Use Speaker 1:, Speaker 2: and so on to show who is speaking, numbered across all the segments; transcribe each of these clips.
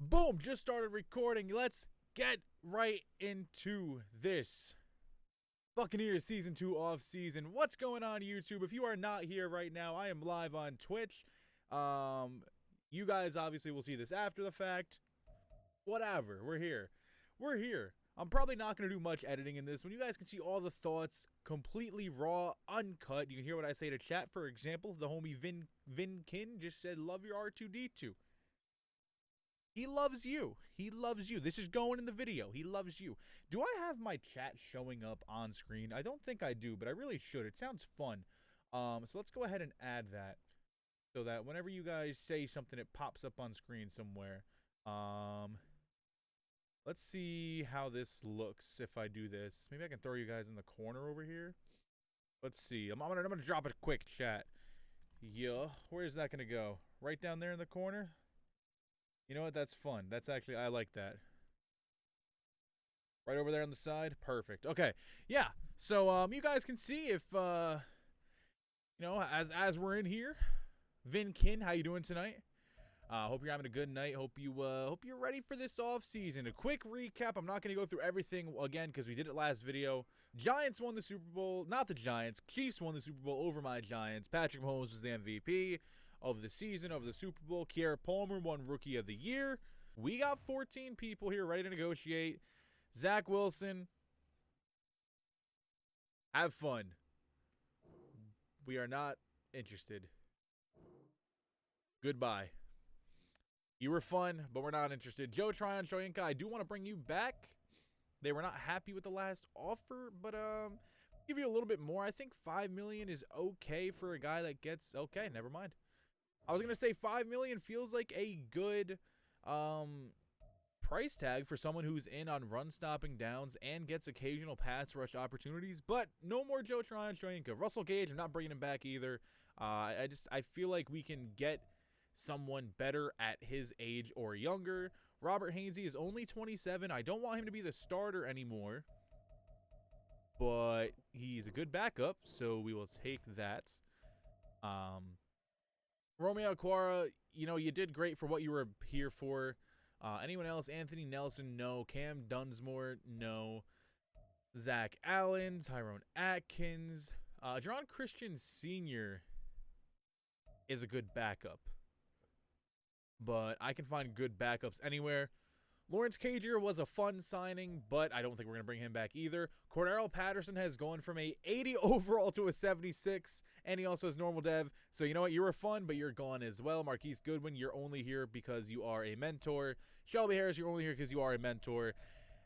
Speaker 1: Boom, just started recording. Let's get right into this. Buccaneers Season 2 off-season. What's going on, YouTube? If you are not here right now, I am live on Twitch. You guys obviously will see this after the fact. Whatever, we're here. We're here. I'm probably not going to do much editing in this one. You guys can see all the thoughts completely raw, uncut. You can hear what I say to chat. For example, the homie Vinkin just said, love your R2-D2. He loves you. He loves you. This is going in the video. He loves you. Do I have my chat showing up on screen? I don't think I do, but I really should. It sounds fun. So let's go ahead and add that so that whenever you guys say something, it pops up on screen somewhere. Let's see how this looks if I do this. Maybe I can throw you guys in the corner over here. Let's see. I'm gonna drop a quick chat. Yeah. Where is that gonna go? Right down there in the corner? You know what? That's fun. That's actually, I like that. Right over there on the side? Perfect. Okay. Yeah. So, you guys can see if, you know, as we're in here. Vinkin, how you doing tonight? Hope you're having a good night. Hope you're ready for this off season. A quick recap. I'm not going to go through everything again because we did it last video. Giants won the Super Bowl. Not the Giants. Chiefs won the Super Bowl over my Giants. Patrick Mahomes was the MVP of the season, of the Super Bowl. Kiara Palmer won Rookie of the Year. We got 14 people here ready to negotiate. Zach Wilson, have fun. We are not interested. Goodbye. You were fun, but we're not interested. Joe Tryon, Shoyinka, I do want to bring you back. They were not happy with the last offer, but give you a little bit more. I think $5 million is okay for a guy that gets okay. Never mind. I was gonna say $5 million feels like a good price tag for someone who's in on run stopping downs and gets occasional pass rush opportunities. But no more Joe Tryon, Shoyinka. Russell Gage, I'm not bringing him back either. I feel like we can get someone better at his age or younger. Robert Hainsey is only 27. I don't want him to be the starter anymore, but he's a good backup, so we will take that. Romeo Aquara, you know, you did great for what you were here for. Anyone else? Anthony Nelson, no. Cam Dunsmore, no. Zach Allen, Tyrone Atkins. Jerron Christian Sr. is a good backup, but I can find good backups anywhere. Lawrence Cager was a fun signing, but I don't think we're going to bring him back either. Cordero Patterson has gone from a 80 overall to a 76, and he also has normal dev. So you know what? You were fun, but you're gone as well. Marquise Goodwin, you're only here because you are a mentor. Shelby Harris, you're only here because you are a mentor.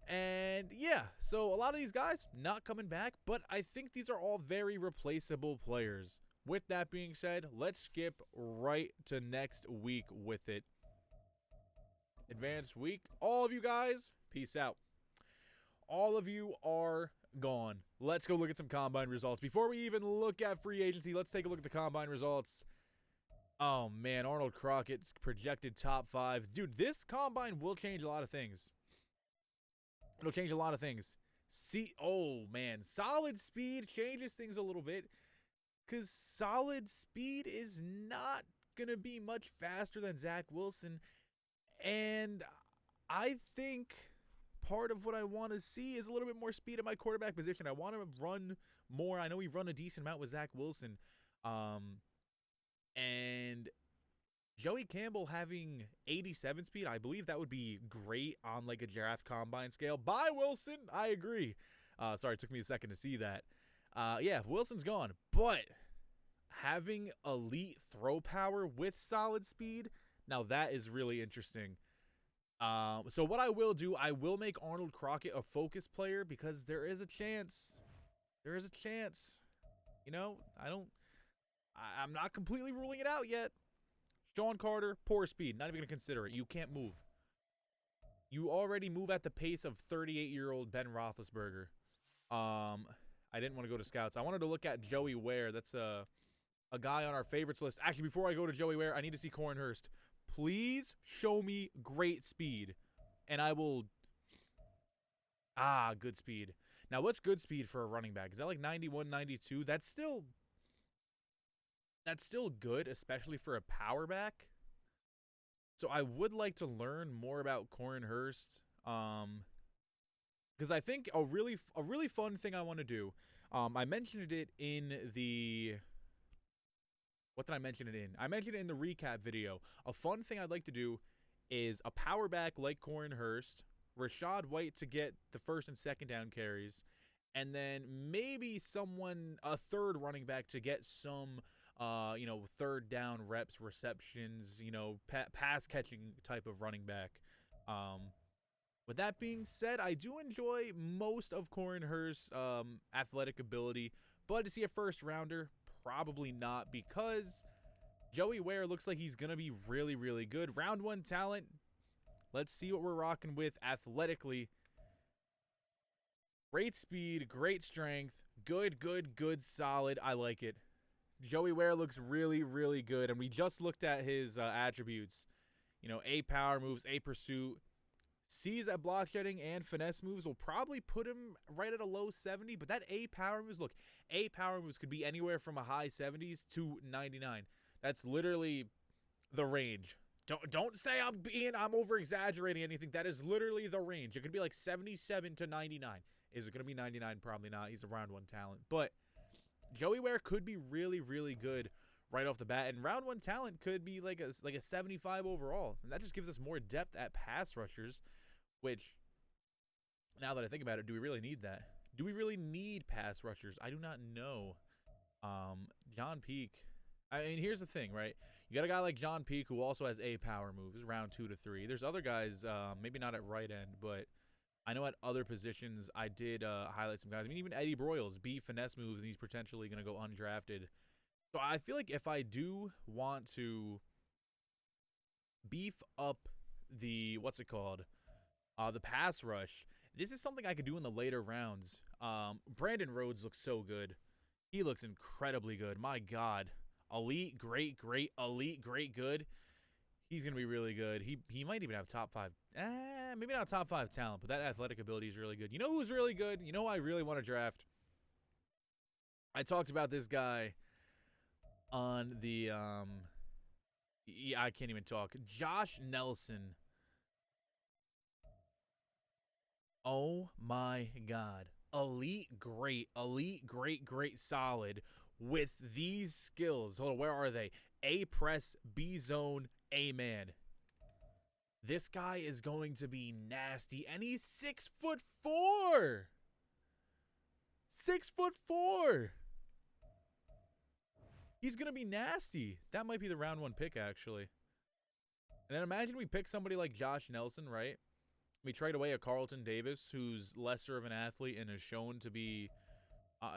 Speaker 1: And yeah, so a lot of these guys not coming back, but I think these are all very replaceable players. With that being said, let's skip right to next week with it. Advanced week. All of you guys, peace out. All of you are gone. Let's go look at some combine results. Before we even look at free agency, let's take a look at the combine results. Oh, man, Arnold Crockett's projected top 5. Dude, this combine will change a lot of things. It'll change a lot of things. See, oh, man, solid speed changes things a little bit because solid speed is not going to be much faster than Zach Wilson. And I think part of what I want to see is a little bit more speed at my quarterback position. I want to run more. I know we run a decent amount with Zach Wilson. And Joey Campbell having 87 speed, I believe that would be great on like a draft combine scale. Bye, Wilson. I agree. Sorry, it took me a second to see that. Yeah, Wilson's gone. But having elite throw power with solid speed, now that is really interesting. So what I will do, I will make Arnold Crockett a focus player because there is a chance. There is a chance. You know, I'm not completely ruling it out yet. Sean Carter, poor speed. Not even going to consider it. You can't move. You already move at the pace of 38-year-old Ben Roethlisberger. I didn't want to go to scouts. I wanted to look at Joey Ware. That's a guy on our favorites list. Actually, before I go to Joey Ware, I need to see Corn Hurst. Please show me great speed, and I will. Good speed. Now, what's good speed for a running back? Is that like 91, 92? That's still good, especially for a power back. So I would like to learn more about Corey Hurst. Because I think a really fun thing I want to do. I mentioned it in the. What did I mention it in? I mentioned it in the recap video. A fun thing I'd like to do is a power back like Corey Hurst, Rashad White to get the first and second down carries, and then maybe a third running back to get some, third down reps, receptions, pass catching type of running back. With that being said, I do enjoy most of Corey Hurst's athletic ability, but is he a first rounder? Probably not, because Joey Ware looks like he's going to be really, really good. Round 1 talent. Let's see what we're rocking with athletically. Great speed, great strength, good, solid. I like it. Joey Ware looks really, really good, and we just looked at his attributes. A power moves, A pursuit. C's at block shedding and finesse moves will probably put him right at a low 70, but that A power moves, look, A power moves could be anywhere from a high 70s to 99. That's literally the range. Don't say I'm over exaggerating anything. That is literally the range. It could be like 77 to 99. Is it going to be 99? Probably not. He's a round 1 talent. But Joey Ware could be really, really good right off the bat, and round 1 talent could be like a 75 overall, and that just gives us more depth at pass rushers, which, now that I think about it, do we really need that? Do we really need pass rushers? I do not know. John Peak, I mean, here's the thing, right? You got a guy like John Peak who also has A power moves, round 2 to 3. There's other guys, maybe not at right end, but I know at other positions I did highlight some guys. I mean, even Eddie Broyles, B finesse moves, and he's potentially going to go undrafted. So I feel like if I do want to beef up the, the pass rush, this is something I could do in the later rounds. Brandon Rhodes looks so good. He looks incredibly good. My God. Elite, great, elite, great, good. He's going to be really good. He might even have top 5. Maybe not top 5 talent, but that athletic ability is really good. You know who's really good? You know who I really want to draft? I talked about this guy on the I can't even talk. Josh Nelson. Oh my God. Elite, great, solid with these skills. Hold on, where are they? A press, B zone, A man. This guy is going to be nasty, and he's 6'4". 6'4". He's going to be nasty. That might be the round 1 pick, actually. And then imagine we pick somebody like Josh Nelson, right? We trade away a Carlton Davis, who's lesser of an athlete and is shown to be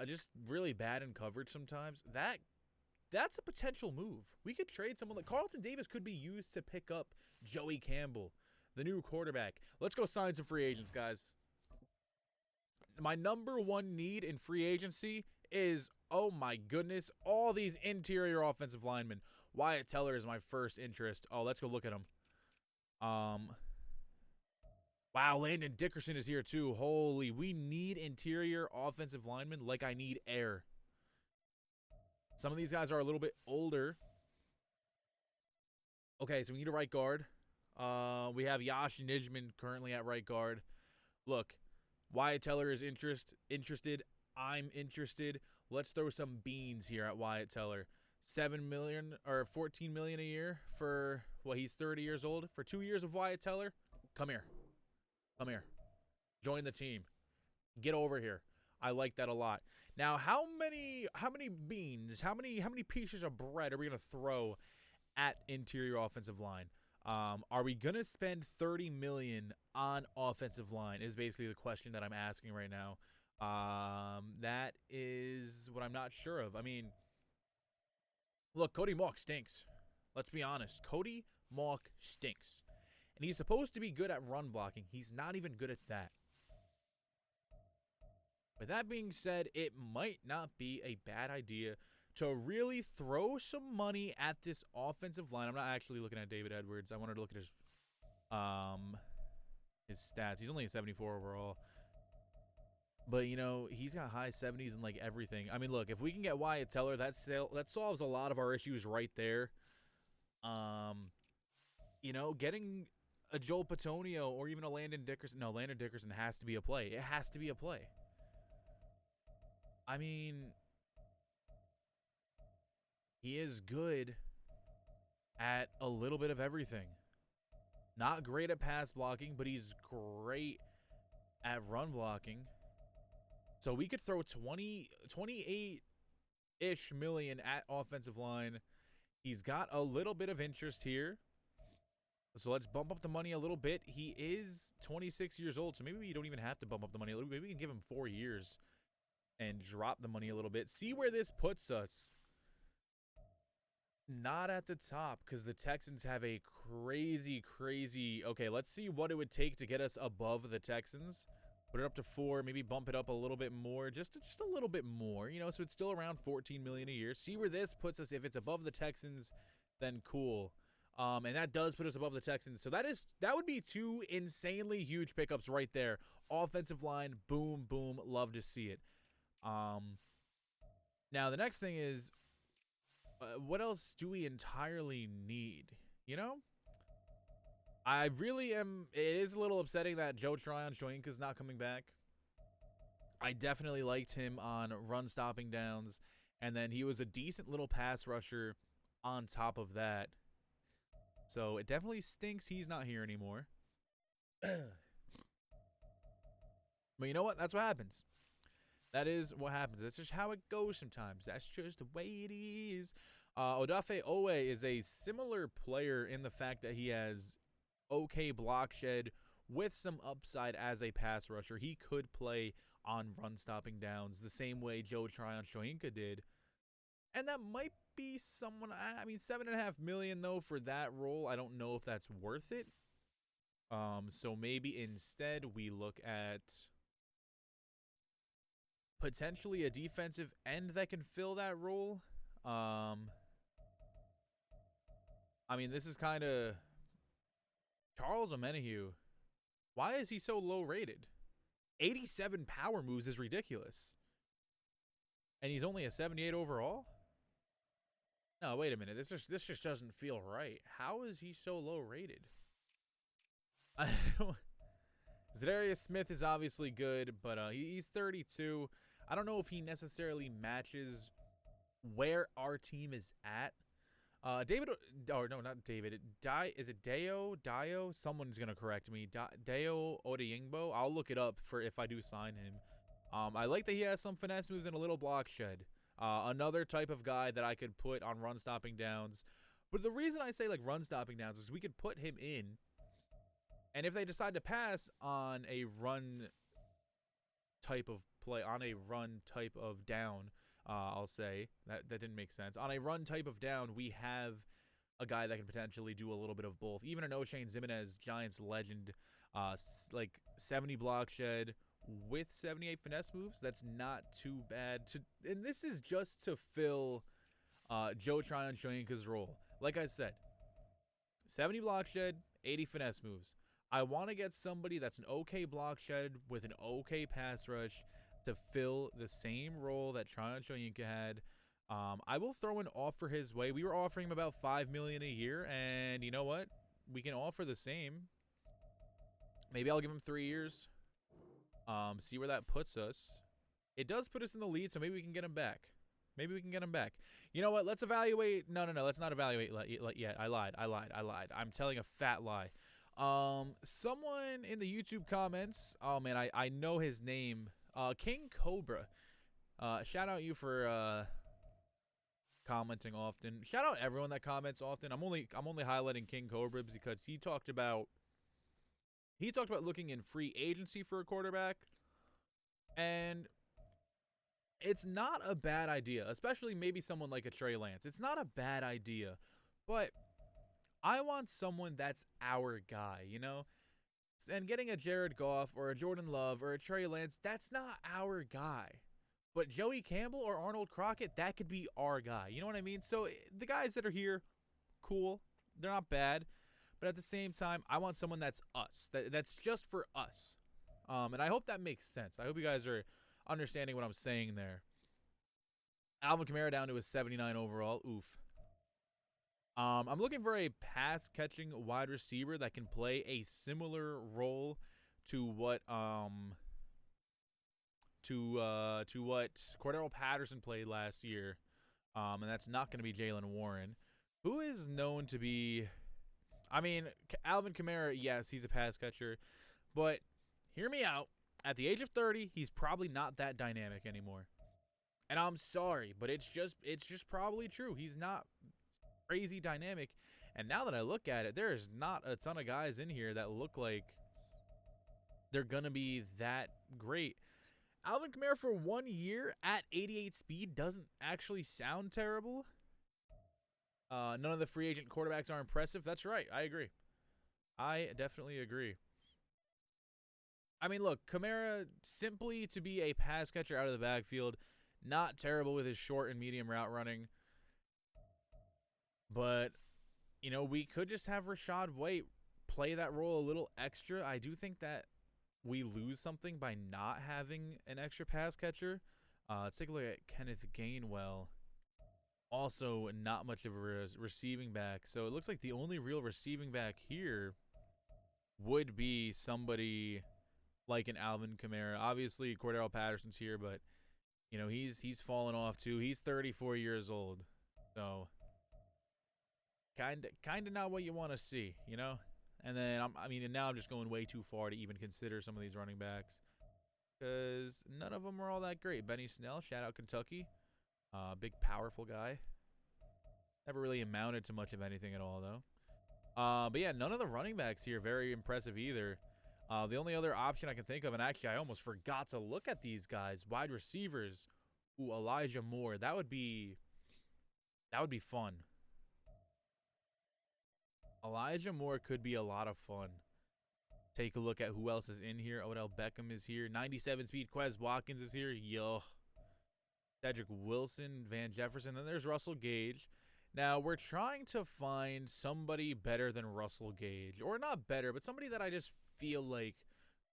Speaker 1: just really bad in coverage sometimes. That's a potential move. We could trade someone like Carlton Davis could be used to pick up Joey Campbell, the new quarterback. Let's go sign some free agents, guys. My number 1 need in free agency is, oh my goodness, all these interior offensive linemen. Wyatt Teller is my first interest. Oh, let's go look at him. Wow, Landon Dickerson is here too. Holy, we need interior offensive linemen like I need air. Some of these guys are a little bit older. Okay, so we need a right guard. We have Yash Nijman currently at right guard. Look, Wyatt Teller is interested. I'm interested. Let's throw some beans here at Wyatt Teller. $7 million or $14 million a year for, he's 30 years old. For 2 years of Wyatt Teller. Come here. Join the team. Get over here. I like that a lot. Now, how many beans, how many pieces of bread are we going to throw at interior offensive line? Are we going to spend $30 million on offensive line is basically the question that I'm asking right now. That is what I'm not sure of. I mean, look, Cody Mauch stinks. Let's be honest. Cody Mauch stinks. And he's supposed to be good at run blocking. He's not even good at that. With that being said, it might not be a bad idea to really throw some money at this offensive line. I'm not actually looking at David Edwards. I wanted to look at his stats. He's only a 74 overall. But, he's got high 70s and, everything. I mean, look, if we can get Wyatt Teller, that solves a lot of our issues right there. You know, getting a Joel Patonio or even a Landon Dickerson. No, Landon Dickerson has to be a play. It has to be a play. I mean, he is good at a little bit of everything. Not great at pass blocking, but he's great at run blocking. So we could throw 28-ish million at offensive line. He's got a little bit of interest here. So let's bump up the money a little bit. He is 26 years old, so maybe we don't even have to bump up the money a little bit. Maybe we can give him 4 years and drop the money a little bit. See where this puts us. Not at the top, because the Texans have a crazy... Okay, let's see what it would take to get us above the Texans. Put it up to 4, maybe bump it up a little bit more, just a little bit more, you know, so it's still around $14 million a year. See where this puts us. If it's above the Texans, then cool. And that does put us above the Texans. So that would be 2 insanely huge pickups right there. Offensive line, boom, boom, love to see it. Now the next thing is, what else do we entirely need? You know? I really am. It is a little upsetting that Joe Tryon-Shoyinka is not coming back. I definitely liked him on run stopping downs, and then he was a decent little pass rusher on top of that. So it definitely stinks he's not here anymore. But you know what? That's what happens. That is what happens. That's just how it goes sometimes. That's just the way it is. Odafe Owe is a similar player in the fact that he has okay block shed with some upside as a pass rusher. He could play on run stopping downs the same way Joe Tryon-Shoyinka did. And that might be someone, I mean, $7.5 million though for that role. I don't know if that's worth it. So maybe instead we look at potentially a defensive end that can fill that role. I mean, this is kind of Charles Omenihu. Why is he so low rated? 87 power moves is ridiculous. And he's only a 78 overall? No, wait a minute. This just doesn't feel right. How is he so low rated? Zadarius Smith is obviously good, but he's 32. I don't know if he necessarily matches where our team is at. David, or no, not David. Is it Dio? Someone's gonna correct me. Deo Odeyingbo. I'll look it up for if I do sign him. I like that he has some finesse moves and a little block shed. Another type of guy that I could put on run stopping downs. But the reason I say like run stopping downs is we could put him in, and if they decide to pass on a run type of play, on a run type of down, I'll say that didn't make sense. On a run type of down, we have a guy that can potentially do a little bit of both. Even an O'Shane Ximines, Giants legend, like 70 block shed with 78 finesse moves. That's not too bad. And this is just to fill Joe Tryon-Shoyinka's role. Like I said, 70 block shed, 80 finesse moves. I want to get somebody that's an okay block shed with an okay pass rush to fill the same role that Tryon-Shoyinka had. I will throw an offer his way. We were offering him about $5 million a year, and you know what? We can offer the same. Maybe I'll give him 3 years. See where that puts us. It does put us in the lead, so maybe we can get him back. Maybe we can get him back. You know what? Let's evaluate. No. Let's not evaluate yet. I lied. I'm telling a fat lie. Someone in the YouTube comments. Oh man, I know his name. King Cobra. Shout out you for commenting often. Shout out everyone that comments often. I'm only highlighting King Cobra because he talked about looking in free agency for a quarterback, and it's not a bad idea, especially maybe someone like a Trey Lance. It's not a bad idea, but I want someone that's our guy, you know? And getting a Jared Goff or a Jordan Love or a Trey Lance, that's not our guy. But Joey Campbell or Arnold Crockett, that could be our guy. You know what I mean? So the guys that are here, cool. They're not bad. But at the same time, I want someone that's us. That's just for us. And I hope that makes sense. I hope you guys are understanding what I'm saying there. Alvin Kamara down to a 79 overall. Oof. I'm looking for a pass-catching wide receiver that can play a similar role to what to what Cordero Patterson played last year, and that's not going to be Jalen Warren, who is known to be. I mean, Alvin Kamara, yes, he's a pass catcher, but hear me out. At the age of 30, he's probably not that dynamic anymore. And I'm sorry, but it's just probably true. He's not crazy dynamic. And now that I look at it, there's not a ton of guys in here that look like they're going to be that great. Alvin Kamara for 1 year at 88 speed doesn't actually sound terrible. None of the free agent quarterbacks are impressive. That's right. I agree. I definitely agree. I mean, look, Kamara, simply to be a pass catcher out of the backfield, not terrible with his short and medium route running. But, you know, we could just have Rachaad White play that role a little extra. I do think that we lose something by not having an extra pass catcher. Let's take a look at Kenneth Gainwell. Also, not much of a receiving back. So it looks like the only real receiving back here would be somebody like an Alvin Kamara. Obviously, Cordero Patterson's here, but you know he's fallen off too. He's 34 years old, so kind of not what you want to see, you know. And then and now I'm just going way too far to even consider some of these running backs because none of them are all that great. Benny Snell, shout out Kentucky, big powerful guy. Never really amounted to much of anything at all though. But yeah, none of the running backs here very impressive either. The only other option I can think of, and actually I almost forgot to look at these guys, wide receivers. Ooh, Elijah Moore. That would be fun. Elijah Moore could be a lot of fun. Take a look at who else is in here. Odell Beckham is here. 97 speed. Quez Watkins is here. Yo. Cedric Wilson, Van Jefferson. Then there's Russell Gage. Now, we're trying to find somebody better than Russell Gage. Or not better, but somebody that I just feel like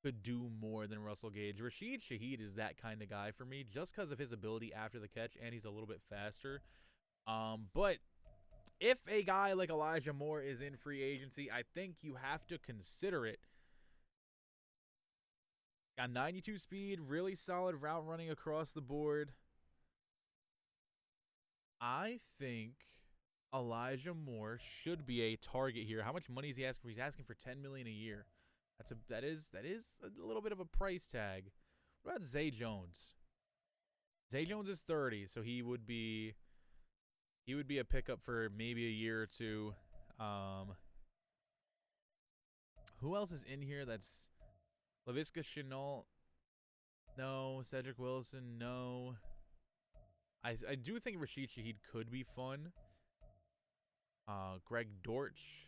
Speaker 1: could do more than Russell Gage. Rashid Shaheed is that kind of guy for me just because of his ability after the catch, and he's a little bit faster. But if a guy like Elijah Moore is in free agency, I think you have to consider it. Got 92 speed, really solid route running across the board. I think Elijah Moore should be a target here. How much money is he asking for? He's asking for $10 million a year. That is a little bit of a price tag. What about Zay Jones? Zay Jones is 30, so he would be a pickup for maybe a year or two. Who else is in here? That's Laviska Shenault. No. Cedric Wilson. No. I do think Rashid Shaheed could be fun. Greg Dortch.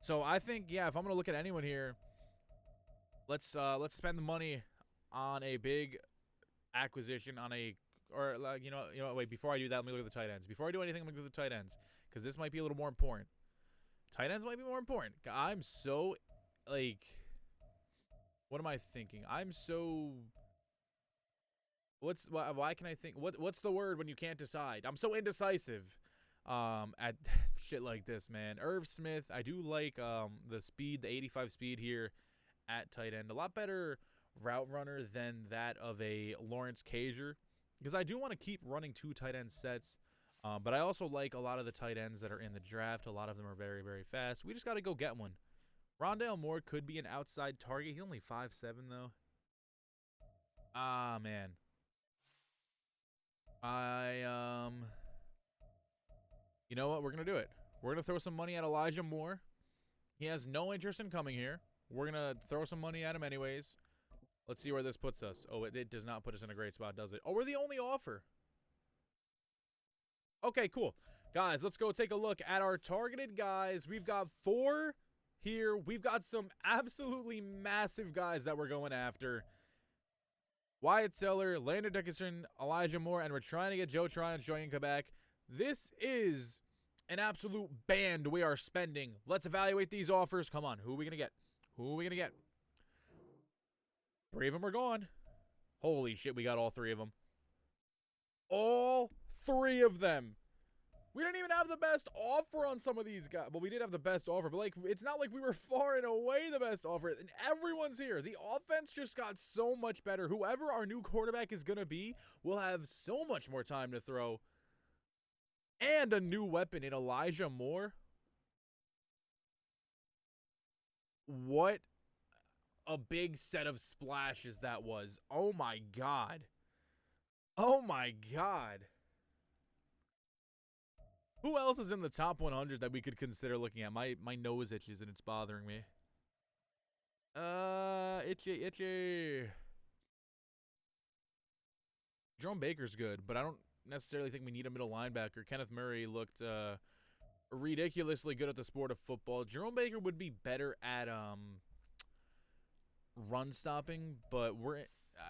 Speaker 1: So I think, yeah, if I'm gonna look at anyone here, let's spend the money on a big acquisition wait, before I do that, let me look at the tight ends. Before I do anything, I'm gonna look at the tight ends because this might be a little more important. Tight ends might be more important. I'm so what am I thinking? I'm so why can I think what's the word when you can't decide? I'm so indecisive at shit like this, man. Irv Smith, I do like the speed, the 85 speed here at tight end. A lot better route runner than that of a Lawrence Cager because I do want to keep running 2 tight end sets. But I also like a lot of the tight ends that are in the draft. A lot of them are very, very fast. We just got to go get one. Rondale Moore could be an outside target. He's only 5'7", though. Ah, man. You know what? We're going to do it. We're going to throw some money at Elijah Moore. He has no interest in coming here. We're going to throw some money at him anyways. Let's see where this puts us. Oh, it does not put us in a great spot, does it? Oh, we're the only offer. Okay, cool. Guys, let's go take a look at our targeted guys. We've got 4 here. We've got some absolutely massive guys that we're going after. Wyatt Teller, Landon Dickinson, Elijah Moore, and we're trying to get Joe Tryon and Joey Quebec. This is an absolute band we are spending. Let's evaluate these offers. Come on, who are we going to get? Who are we going to get? 3 of them are gone. Holy shit, we got all 3 of them. All 3 of them. We didn't even have the best offer on some of these guys. Well, we did have the best offer, but like it's not like we were far and away the best offer. And everyone's here. The offense just got so much better. Whoever our new quarterback is going to be will have so much more time to throw. And a new weapon in Elijah Moore. What a big set of splashes that was. Oh my God. Oh my God. Who else is in the top 100 that we could consider looking at? My nose itches and it's bothering me. Itchy. Jerome Baker's good, but I don't necessarily think we need a middle linebacker. Kenneth Murray looked ridiculously good at the sport of football. Jerome Baker would be better at run stopping, but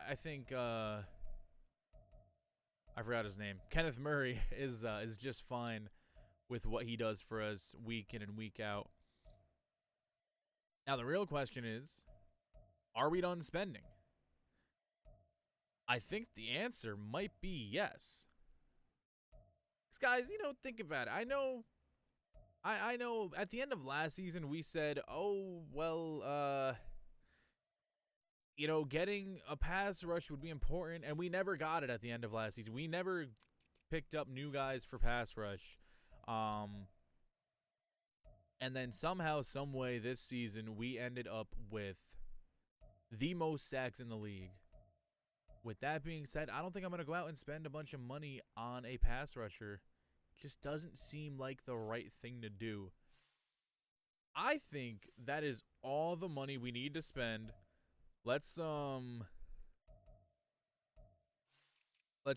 Speaker 1: I think I forgot his name. Kenneth Murray is just fine with what he does for us week in and week out. Now the real question is, are we done spending? I think the answer might be yes. Guys, think about it. I know at the end of last season we said, oh, well, getting a pass rush would be important, and we never got it at the end of last season. We never picked up new guys for pass rush. And then somehow, some way this season, we ended up with the most sacks in the league. With that being said, I don't think I'm going to go out and spend a bunch of money on a pass rusher. It just doesn't seem like the right thing to do. I think that is all the money we need to spend. Let's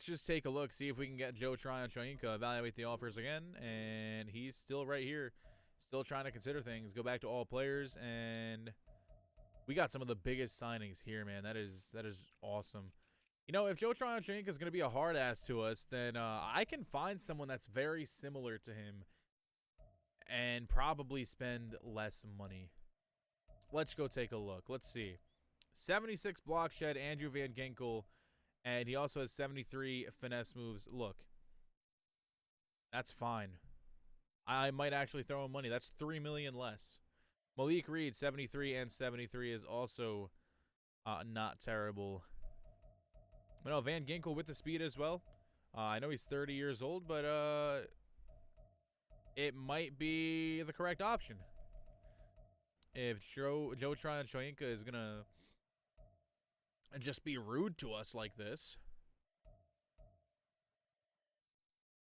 Speaker 1: just take a look, see if we can get Joe Tryon-Shoyinka, evaluate the offers again, and he's still right here, still trying to consider things. Go back to all players, and we got some of the biggest signings here, man. That is awesome. If Joe Tryon-Shoyinka is going to be a hard ass to us, then I can find someone that's very similar to him and probably spend less money. Let's go take a look. Let's see. 76 block shed, Andrew Van Ginkel, and he also has 73 finesse moves. Look, that's fine. I might actually throw him money. That's $3 million less. Malik Reed, 73 and 73 is also not terrible. No, Van Ginkel with the speed as well. I know he's 30 years old, but it might be the correct option. If Joe Tryon-Shoyinka is going to just be rude to us like this,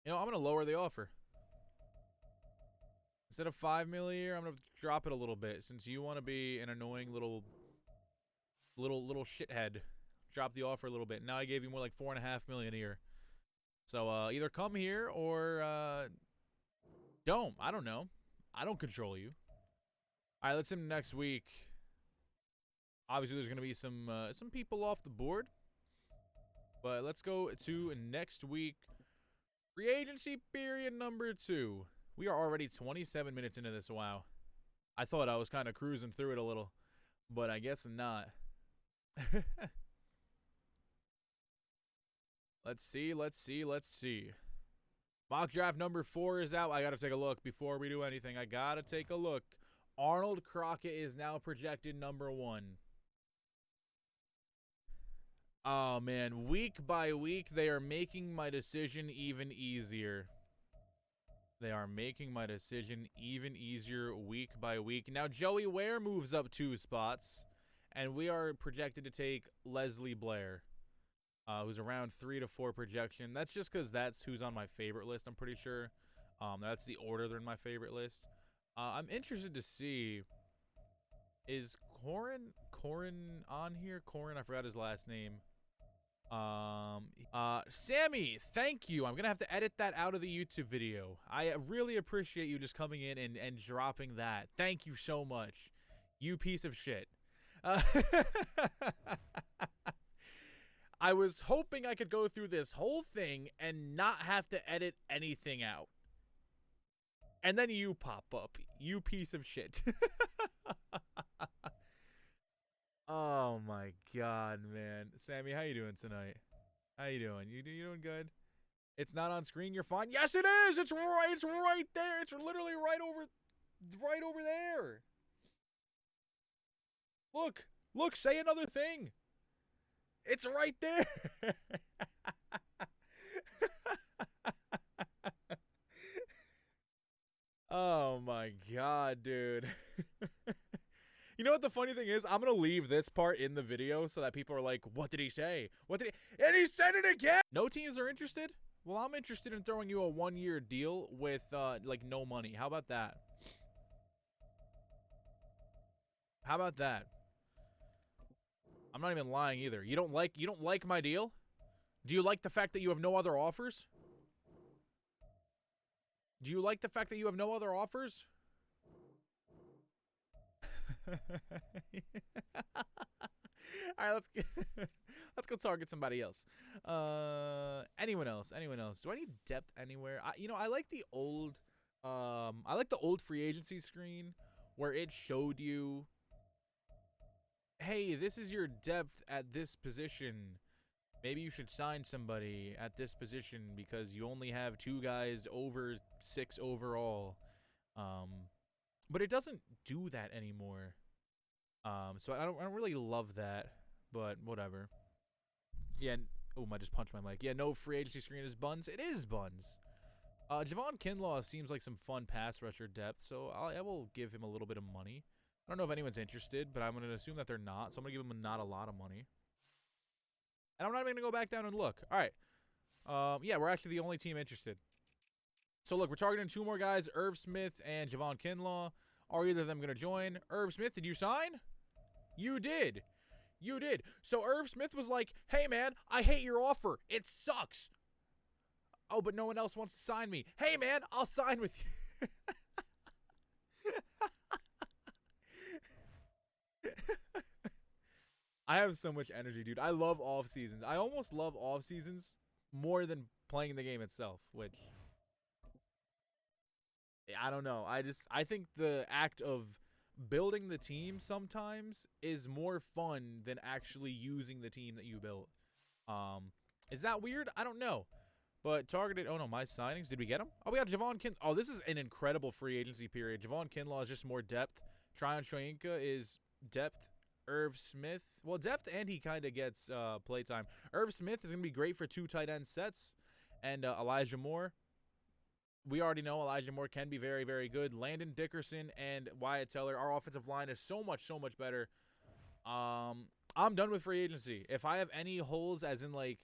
Speaker 1: I'm going to lower the offer. Instead of $5 million a year, I'm going to drop it a little bit. Since you want to be an annoying little shithead, drop the offer a little bit. Now I gave you more like $4.5 million a year. So either come here or don't. I don't know. I don't control you. All right, let's see next week. Obviously, there's going to be some people off the board. But let's go to next week. Free agency period number 2. We are already 27 minutes into this. Wow. I thought I was kind of cruising through it a little, but I guess not. Let's see. Mock draft number 4 is out. I got to take a look before we do anything. I got to take a look. Arnold Crockett is now projected number 1. Oh, man. Week by week, they are making my decision even easier. They are making my decision even easier week by week. Now, Joey Ware moves up 2 spots, and we are projected to take Leslie Blair, who's around 3 to 4 projection. That's just because that's who's on my favorite list, I'm pretty sure. That's the order they're in my favorite list. I'm interested to see, is Corin on here? Corin, I forgot his last name. Sammy, thank you. I'm going to have to edit that out of the YouTube video. I really appreciate you just coming in and dropping that. Thank you so much. You piece of shit. I was hoping I could go through this whole thing and not have to edit anything out. And then you pop up. You piece of shit. Oh my God, man. Sammy, how you doing tonight? How you doing? You doing good? It's not on screen. You're fine. Yes, it is. It's right there. It's literally right over there. Look, say another thing. It's right there. Oh my god, dude. You know what the funny thing is? I'm going to leave this part in the video so that people are like, what did he say? What did he... And he said it again! No teams are interested? Well, I'm interested in throwing you a 1-year deal with, like, no money. How about that? How about that? I'm not even lying either. You don't like my deal? Do you like the fact that you have no other offers? Do you like the fact that you have no other offers? All right, let's go target somebody else. Anyone else? Do I need depth anywhere? I like the old free agency screen where it showed you, hey, this is your depth at this position. Maybe you should sign somebody at this position because you only have 2 guys over 6 overall. But it doesn't do that anymore. So I don't really love that, but whatever. Yeah. Oh, I just punched my mic. Yeah, no free agency screen is buns. It is buns. Javon Kinlaw seems like some fun pass rusher depth, so I will give him a little bit of money. I don't know if anyone's interested, but I'm going to assume that they're not, so I'm going to give him not a lot of money. And I'm not even going to go back down and look. All right. Yeah, we're actually the only team interested. So, look, we're targeting 2 more guys, Irv Smith and Javon Kinlaw. Are either of them going to join? Irv Smith, did you sign? You did. You did. So Irv Smith was like, hey, man, I hate your offer. It sucks. Oh, but no one else wants to sign me. Hey, man, I'll sign with you. I have so much energy, dude. I love off seasons. I almost love off seasons more than playing the game itself, which I don't know. I think the act of building the team sometimes is more fun than actually using the team that you built. Is that weird? I don't know. But targeted, oh no, my signings, did we get him? Oh, we got Javon Kinlaw. Oh, this is an incredible free agency period. Javon Kinlaw is just more depth. Tryon Shoyinka is depth. Irv Smith, well, depth, and he kind of gets playtime. Irv Smith is going to be great for 2 tight end sets. And Elijah Moore, we already know Elijah Moore can be very, very good. Landon Dickerson and Wyatt Teller, our offensive line is so much better. I'm done with free agency. If I have any holes, as in, like,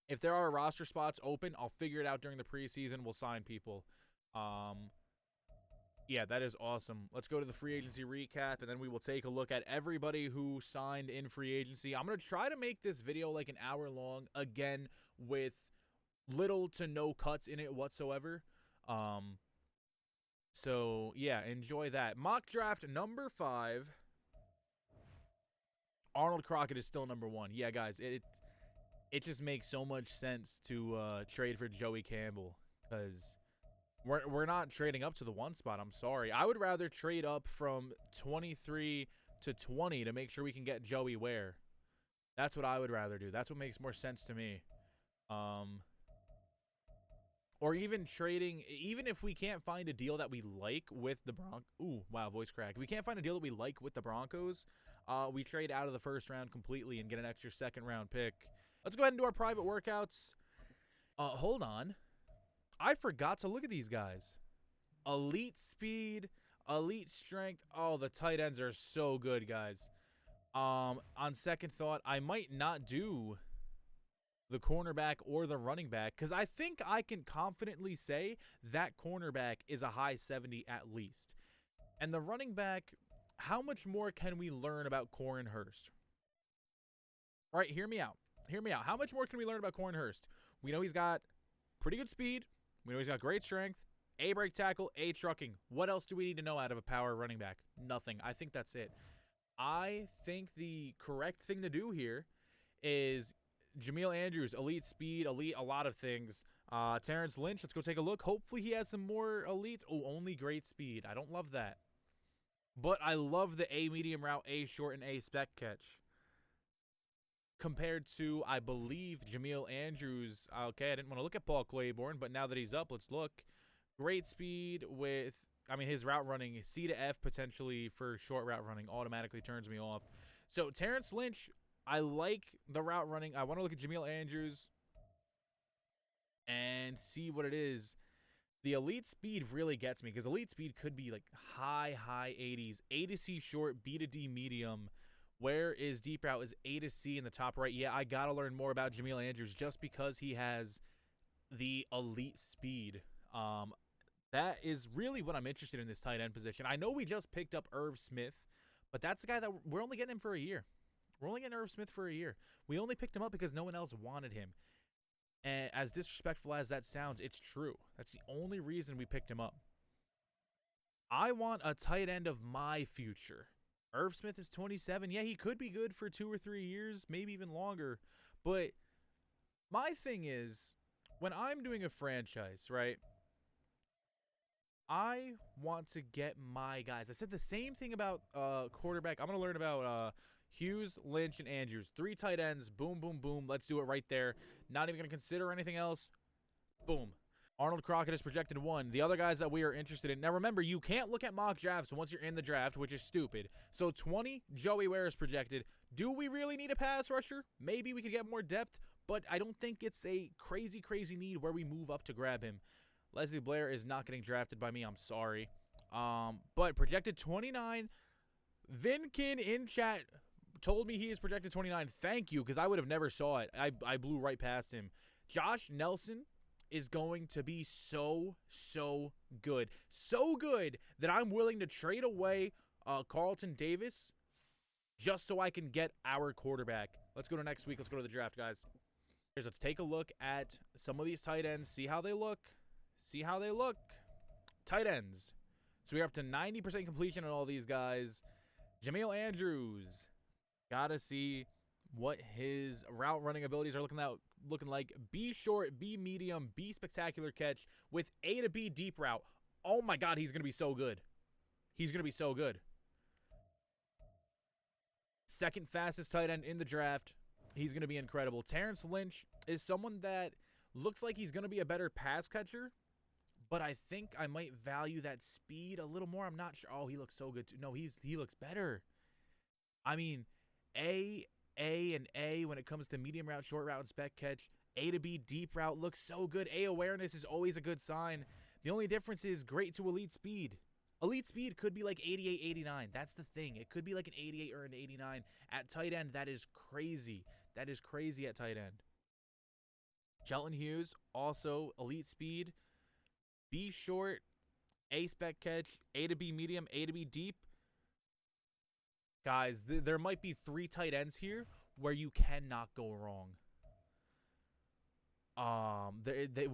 Speaker 1: if there are roster spots open, I'll figure it out during the preseason. We'll sign people. Yeah, that is awesome. Let's go to the free agency recap, and then we will take a look at everybody who signed in free agency. I'm going to try to make this video like an hour long, again, with little to no cuts in it whatsoever. So, yeah, enjoy that. Mock draft number 5. Arnold Crockett is still number 1. Yeah, guys, it just makes so much sense to trade for Joey Campbell, because we're not trading up to the 1 spot. I'm sorry. I would rather trade up from 23 to 20 to make sure we can get Joey Ware. That's what I would rather do. That's what makes more sense to me. Or even trading, even if we can't find a deal that we like with the Broncos. Ooh, wow, voice crack. If we can't find a deal that we like with the Broncos, we trade out of the 1st round completely and get an extra 2nd round pick. Let's go ahead and do our private workouts. Hold on. I forgot to look at these guys. Elite speed, elite strength. Oh, the tight ends are so good, guys. On second thought, I might not do the cornerback or the running back, because I think I can confidently say that cornerback is a high 70 at least. And the running back, how much more can we learn about Corin Hurst? All right, hear me out. Hear me out. How much more can we learn about Corin Hurst? We know he's got pretty good speed. We know he's got great strength, A break tackle, A trucking. What else do we need to know out of a power running back? Nothing. I think that's it. I think the correct thing to do here is Jameel Andrews, elite speed, elite a lot of things. Terrence Lynch, let's go take a look. Hopefully he has some more elites. Oh, only great speed. I don't love that. But I love the A medium route, A short, and A spec catch. compared to, I believe, Jameel Andrews. Okay, I didn't want to look at Paul Claiborne, but now that he's up, let's look. Great speed with, I mean, his route running, C to F potentially for short route running automatically turns me off. So Terrence Lynch, I like the route running. I want to look at Jameel Andrews and see what it is. The elite speed really gets me because elite speed could be like high 80s. A to C short, B to D medium. Where is deep route? Is A to C in the top right? Yeah, I got to learn more about Jameel Andrews just because he has the elite speed. That is really what I'm interested in this tight end position. I know we just picked up Irv Smith, but that's the guy that we're only getting him for a year. We're only getting Irv Smith for a year. We only picked him up because no one else wanted him. And as disrespectful as that sounds, it's true. That's the only reason we picked him up. I want a tight end of my future. Irv Smith is 27. Yeah, he could be good for 2 or 3 years, maybe even longer. But my thing is, when I'm doing a franchise, right, I want to get my guys. I said the same thing about quarterback. I'm going to learn about Hughes, Lynch, and Andrews. 3 tight ends. Boom, boom, boom. Let's do it right there. Not even going to consider anything else. Boom. Arnold Crockett is projected 1. The other guys that we are interested in. Now, remember, you can't look at mock drafts once you're in the draft, which is stupid. So, 20, Joey Ware is projected. Do we really need a pass rusher? Maybe we could get more depth, but I don't think it's a crazy, crazy need where we move up to grab him. Leslie Blair is not getting drafted by me. I'm sorry. But projected 29. Vinkin in chat told me he is projected 29. Thank you, because I would have never saw it. I blew right past him. Josh Nelson is going to be so good. So good that I'm willing to trade away Carlton Davis just so I can get our quarterback. Let's go to next week. Let's go to the draft, guys. Let's take a look at some of these tight ends. See how they look. See how they look. Tight ends. So we're up to 90% completion on all these guys. Jameel Andrews. Gotta see what his route running abilities are looking like. B short, B medium, B spectacular catch with A to B deep route. Oh my God, he's going to be so good. He's going to be so good. Second fastest tight end in the draft. He's going to be incredible. Terrence Lynch is someone that looks like he's going to be a better pass catcher, but I think I might value that speed a little more. I'm not sure. Oh, he looks so good too. No, he looks better. I mean, A and A when it comes to medium route, short route, and spec catch. A to B deep route looks so good. A awareness is always a good sign. The only difference is great to elite speed. Elite speed could be like 88, 89. That's the thing. It could be like an 88 or an 89. At tight end, that is crazy. That is crazy at tight end. Shelton Hughes, also elite speed. B short, A spec catch, A to B medium, A to B deep. Guys, there might be 3 tight ends here where you cannot go wrong.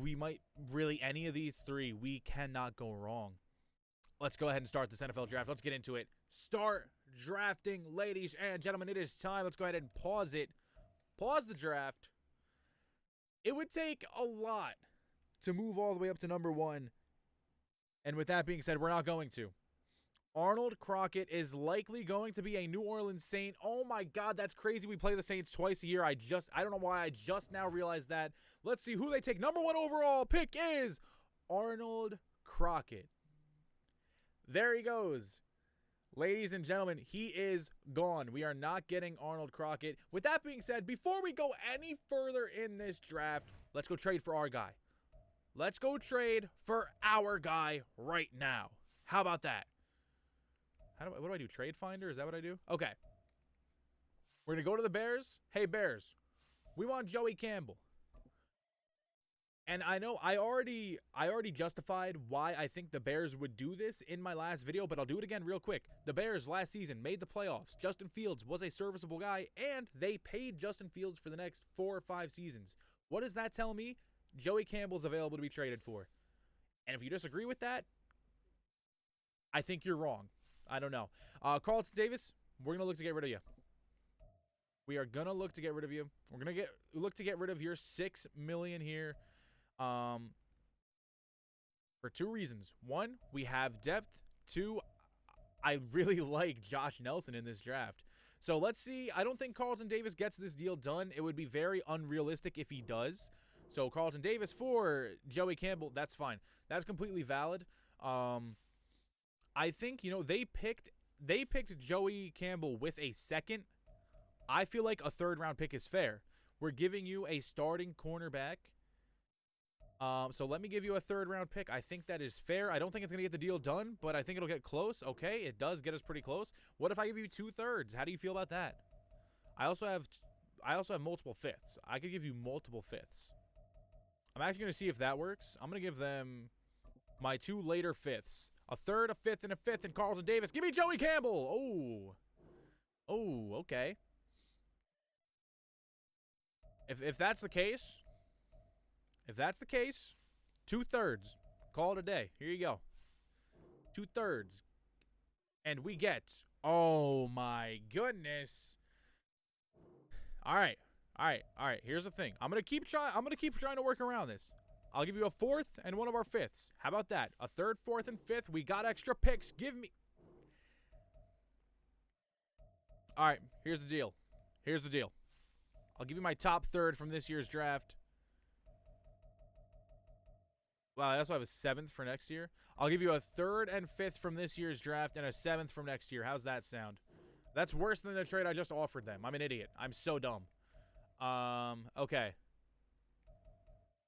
Speaker 1: We might really, any of these 3, we cannot go wrong. Let's go ahead and start this NFL draft. Let's get into it. Start drafting, ladies and gentlemen. It is time. Let's go ahead and pause it. Pause the draft. It would take a lot to move all the way up to number 1. And with that being said, we're not going to. Arnold Crockett is likely going to be a New Orleans Saint. Oh my God, that's crazy. We play the Saints twice a year. I don't know why I just now realized that. Let's see who they take. Number 1 overall pick is Arnold Crockett. There he goes. Ladies and gentlemen, he is gone. We are not getting Arnold Crockett. With that being said, before we go any further in this draft, let's go trade for our guy. Let's go trade for our guy right now. How about that? What do I do? Trade Finder? Is that what I do? Okay. We're going to go to the Bears. Hey, Bears. We want Joey Campbell. And I know I already justified why I think the Bears would do this in my last video, but I'll do it again real quick. The Bears last season made the playoffs. Justin Fields was a serviceable guy, and they paid Justin Fields for the next 4 or 5 seasons. What does that tell me? Joey Campbell's available to be traded for. And if you disagree with that, I think you're wrong. I don't know. Carlton Davis, we're going to look to get rid of you. We are going to look to get rid of you. We're going to look to get rid of your $6 million here. For 2 reasons. 1, we have depth. 2, I really like Josh Nelson in this draft. So let's see. I don't think Carlton Davis gets this deal done. It would be very unrealistic if he does. So Carlton Davis for Joey Campbell, that's fine. That's completely valid. I think, you know, they picked Joey Campbell with a second. I feel like a third-round pick is fair. We're giving you a starting cornerback. So let me give you a third-round pick. I think that is fair. I don't think it's going to get the deal done, but I think it'll get close. Okay, it does get us pretty close. What if I give you 2/3? How do you feel about that? I also have multiple fifths. I could give you multiple fifths. I'm actually going to see if that works. I'm going to give them my 2 later fifths. A third, a fifth, and a fifth, and Carlton Davis. Give me Joey Campbell. Oh. Oh, okay. If that's the case, 2/3. Call it a day. Here you go. 2/3. And we get, oh my goodness. All right. Here's the thing. I'm gonna keep trying to work around this. I'll give you a 4th and one of our 5ths. How about that? A 3rd, 4th, and 5th. We got extra picks. Give me. All right. Here's the deal. I'll give you my top 3rd from this year's draft. Wow, I also have a 7th for next year. I'll give you a 3rd and 5th from this year's draft and a 7th from next year. How's that sound? That's worse than the trade I just offered them. I'm an idiot. I'm so dumb. Okay.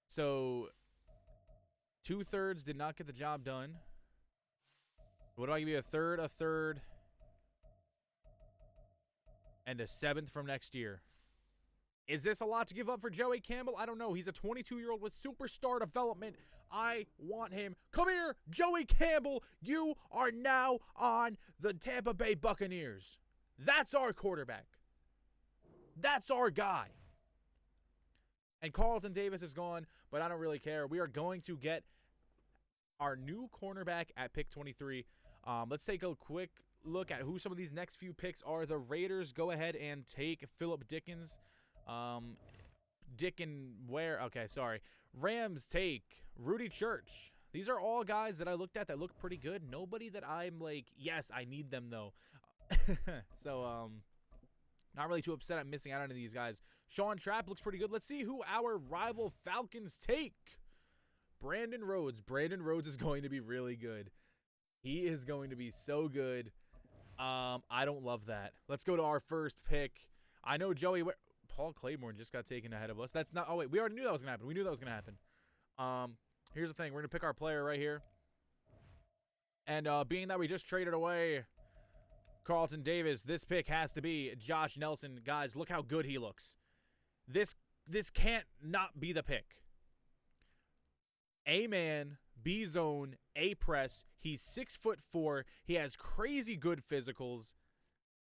Speaker 1: So 2/3 did not get the job done. What do I give you? A third, and a 7th from next year. Is this a lot to give up for Joey Campbell? I don't know. He's a 22-year-old with superstar development. I want him. Come here, Joey Campbell. You are now on the Tampa Bay Buccaneers. That's our quarterback. That's our guy. And Carlton Davis is gone, but I don't really care. We are going to get our new cornerback at pick 23. Let's take a quick look at who some of these next few picks are. The Raiders go ahead and take Philip Dickens. Rams take Rudy Church. These are all guys that I looked at that look pretty good. Nobody that I'm like, yes, I need them though. So, not really too upset I'm missing out on any of these guys. Sean Trapp looks pretty good. Let's see who our rival Falcons take. Brandon Rhodes. Brandon Rhodes is going to be really good. He is going to be so good. I don't love that. Let's go to our first pick. I know Paul Claiborne just got taken ahead of us. That's not. Oh wait, we already knew that was gonna happen. We knew that was gonna happen. Here's the thing. We're gonna pick our player right here. And being that we just traded away Carlton Davis, this pick has to be Josh Nelson. Guys, look how good he looks. This can't not be the pick. A-man, B-zone, A-press. He's 6'4". He has crazy good physicals.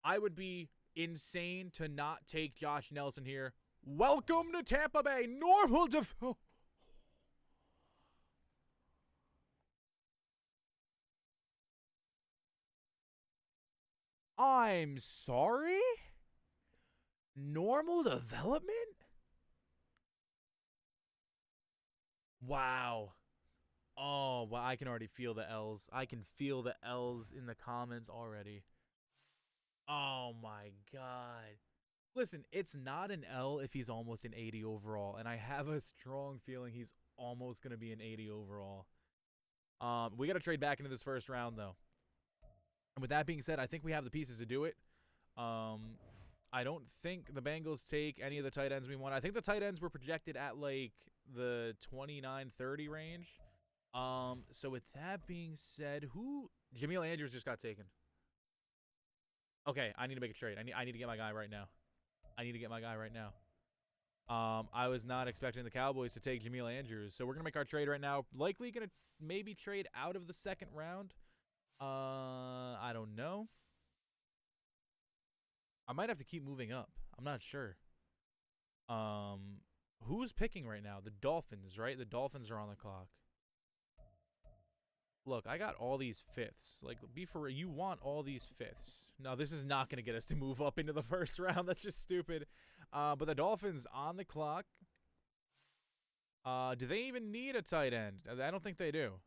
Speaker 1: I would be insane to not take Josh Nelson here. Welcome to Tampa Bay. Normal I'm sorry? Normal development? Wow. Oh, well, I can already feel the L's. I can feel the L's in the comments already. Oh, my God. Listen, it's not an L if he's almost an 80 overall, and I have a strong feeling he's almost going to be an 80 overall. We got to trade back into this first round, though. And with that being said, I think we have the pieces to do it. I don't think the Bengals take any of the tight ends we want. I think the tight ends were projected at, like, the 29-30 range. So with that being said, Jameel Andrews just got taken. Okay, I need to make a trade. I need to get my guy right now. I was not expecting the Cowboys to take Jameel Andrews, so we're gonna make our trade right now. Likely gonna maybe trade out of the second round. I don't know. I might have to keep moving up. I'm not sure. Who's picking right now? The Dolphins, right? The Dolphins are on the clock. Look, I got all these fifths. Like, be for real, you want all these fifths. No, this is not going to get us to move up into the first round. That's just stupid. But the Dolphins on the clock. Do they even need a tight end? I don't think they do.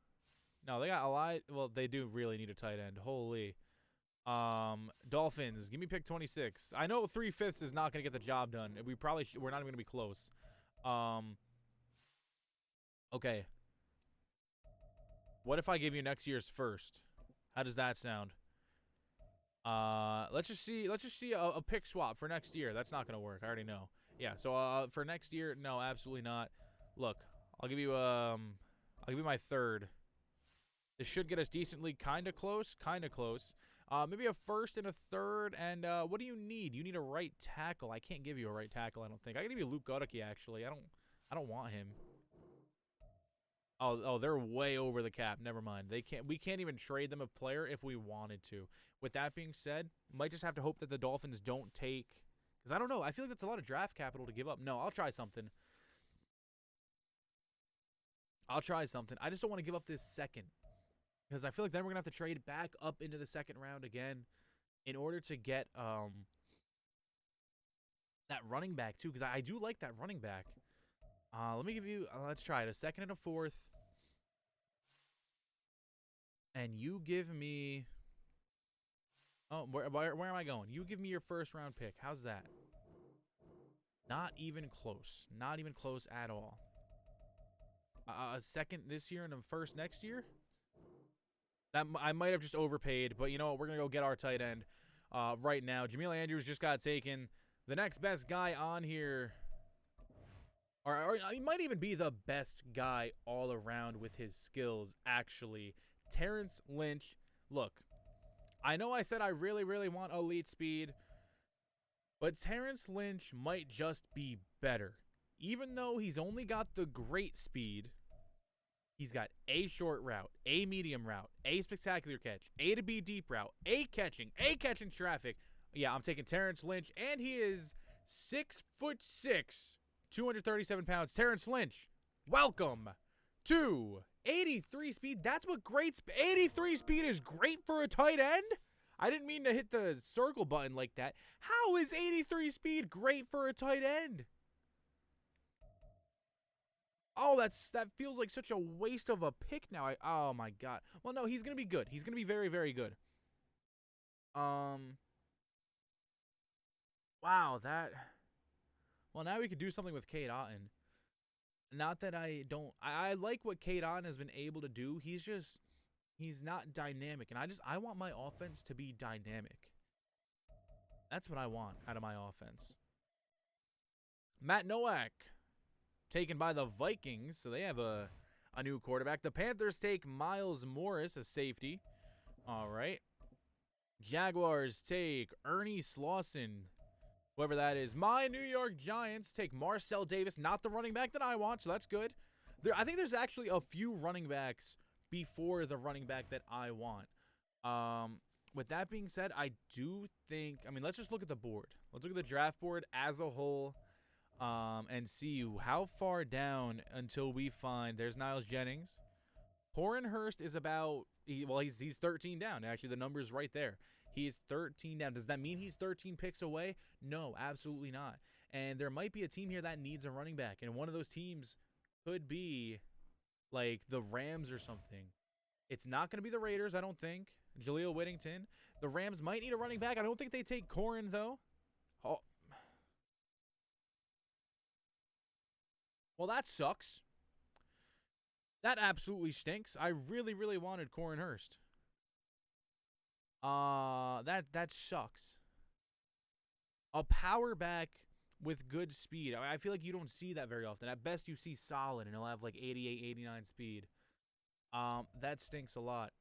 Speaker 1: No, they got a lot. Well, they do really need a tight end. Holy. Dolphins, give me pick 26. I know 3/5 is not gonna get the job done. We're not even gonna be close. Okay. What if I give you next year's first? How does that sound? Let's just see a pick swap for next year. That's not gonna work. I already know. Yeah. So for next year, no, absolutely not. Look, I'll give you my third. This should get us decently kind of close. Maybe a first and a third. And what do you need? You need a right tackle. I can't give you a right tackle, I don't think. I can give you Luke Godicke, actually. I don't want him. Oh, they're way over the cap. Never mind. We can't even trade them a player if we wanted to. With that being said, might just have to hope that the Dolphins don't take, because I don't know. I feel like that's a lot of draft capital to give up. No, I'll try something. I just don't want to give up this second, because I feel like then we're gonna have to trade back up into the second round again in order to get that running back too, because I do like that running back. Let me give you. Let's try it. A second and a fourth. And you give me. Oh, where am I going? You give me your first round pick. How's that? Not even close. Not even close at all. A second this year and a first next year? That I might have just overpaid, but you know what? We're going to go get our tight end right now. Jameel Andrews just got taken. The next best guy on here, or he might even be the best guy all around with his skills, actually. Terrence Lynch. Look, I know I said I really, really want elite speed, but Terrence Lynch might just be better. Even though he's only got the great speed, he's got A short route, A medium route, A spectacular catch, A to B deep route, A catching traffic. Yeah, I'm taking Terrence Lynch, and he is 6'6", 237 pounds. Terrence Lynch, welcome to 83 speed. That's what 83 speed is great for a tight end. I didn't mean to hit the circle button like that. How is 83 speed great for a tight end? Oh, that feels like such a waste of a pick now. Oh my god. Well, no, he's gonna be good. He's gonna be very, very good. Wow, that. Well, now we could do something with Cade Otton. Not that I don't. I like what Cade Otton has been able to do. He's not dynamic, and I want my offense to be dynamic. That's what I want out of my offense. Matt Nowak, taken by the Vikings, so they have a new quarterback. The Panthers take Miles Morris, a safety. All right. Jaguars take Ernie Slauson, whoever that is. My New York Giants take Marcel Davis, not the running back that I want, so that's good. I think there's actually a few running backs before the running back that I want. With that being said, I do think, let's just look at the board. Let's look at the draft board as a whole, and see how far down until we find. There's Niles Jennings. Corin Hurst is about, he's 13 down. Actually, the number's right there. He is 13 down. Does that mean he's 13 picks away? No, absolutely not. And there might be a team here that needs a running back, and one of those teams could be like the Rams or something. It's not going to be the Raiders, I don't think. Jaleel Whittington. The Rams might need a running back. I don't think they take Corin, though. Oh. Well, that sucks. That absolutely stinks. I really, really wanted Corin Hurst. That sucks. A power back with good speed. I feel like you don't see that very often. At best, you see solid, and he'll have like 88, 89 speed. That stinks a lot.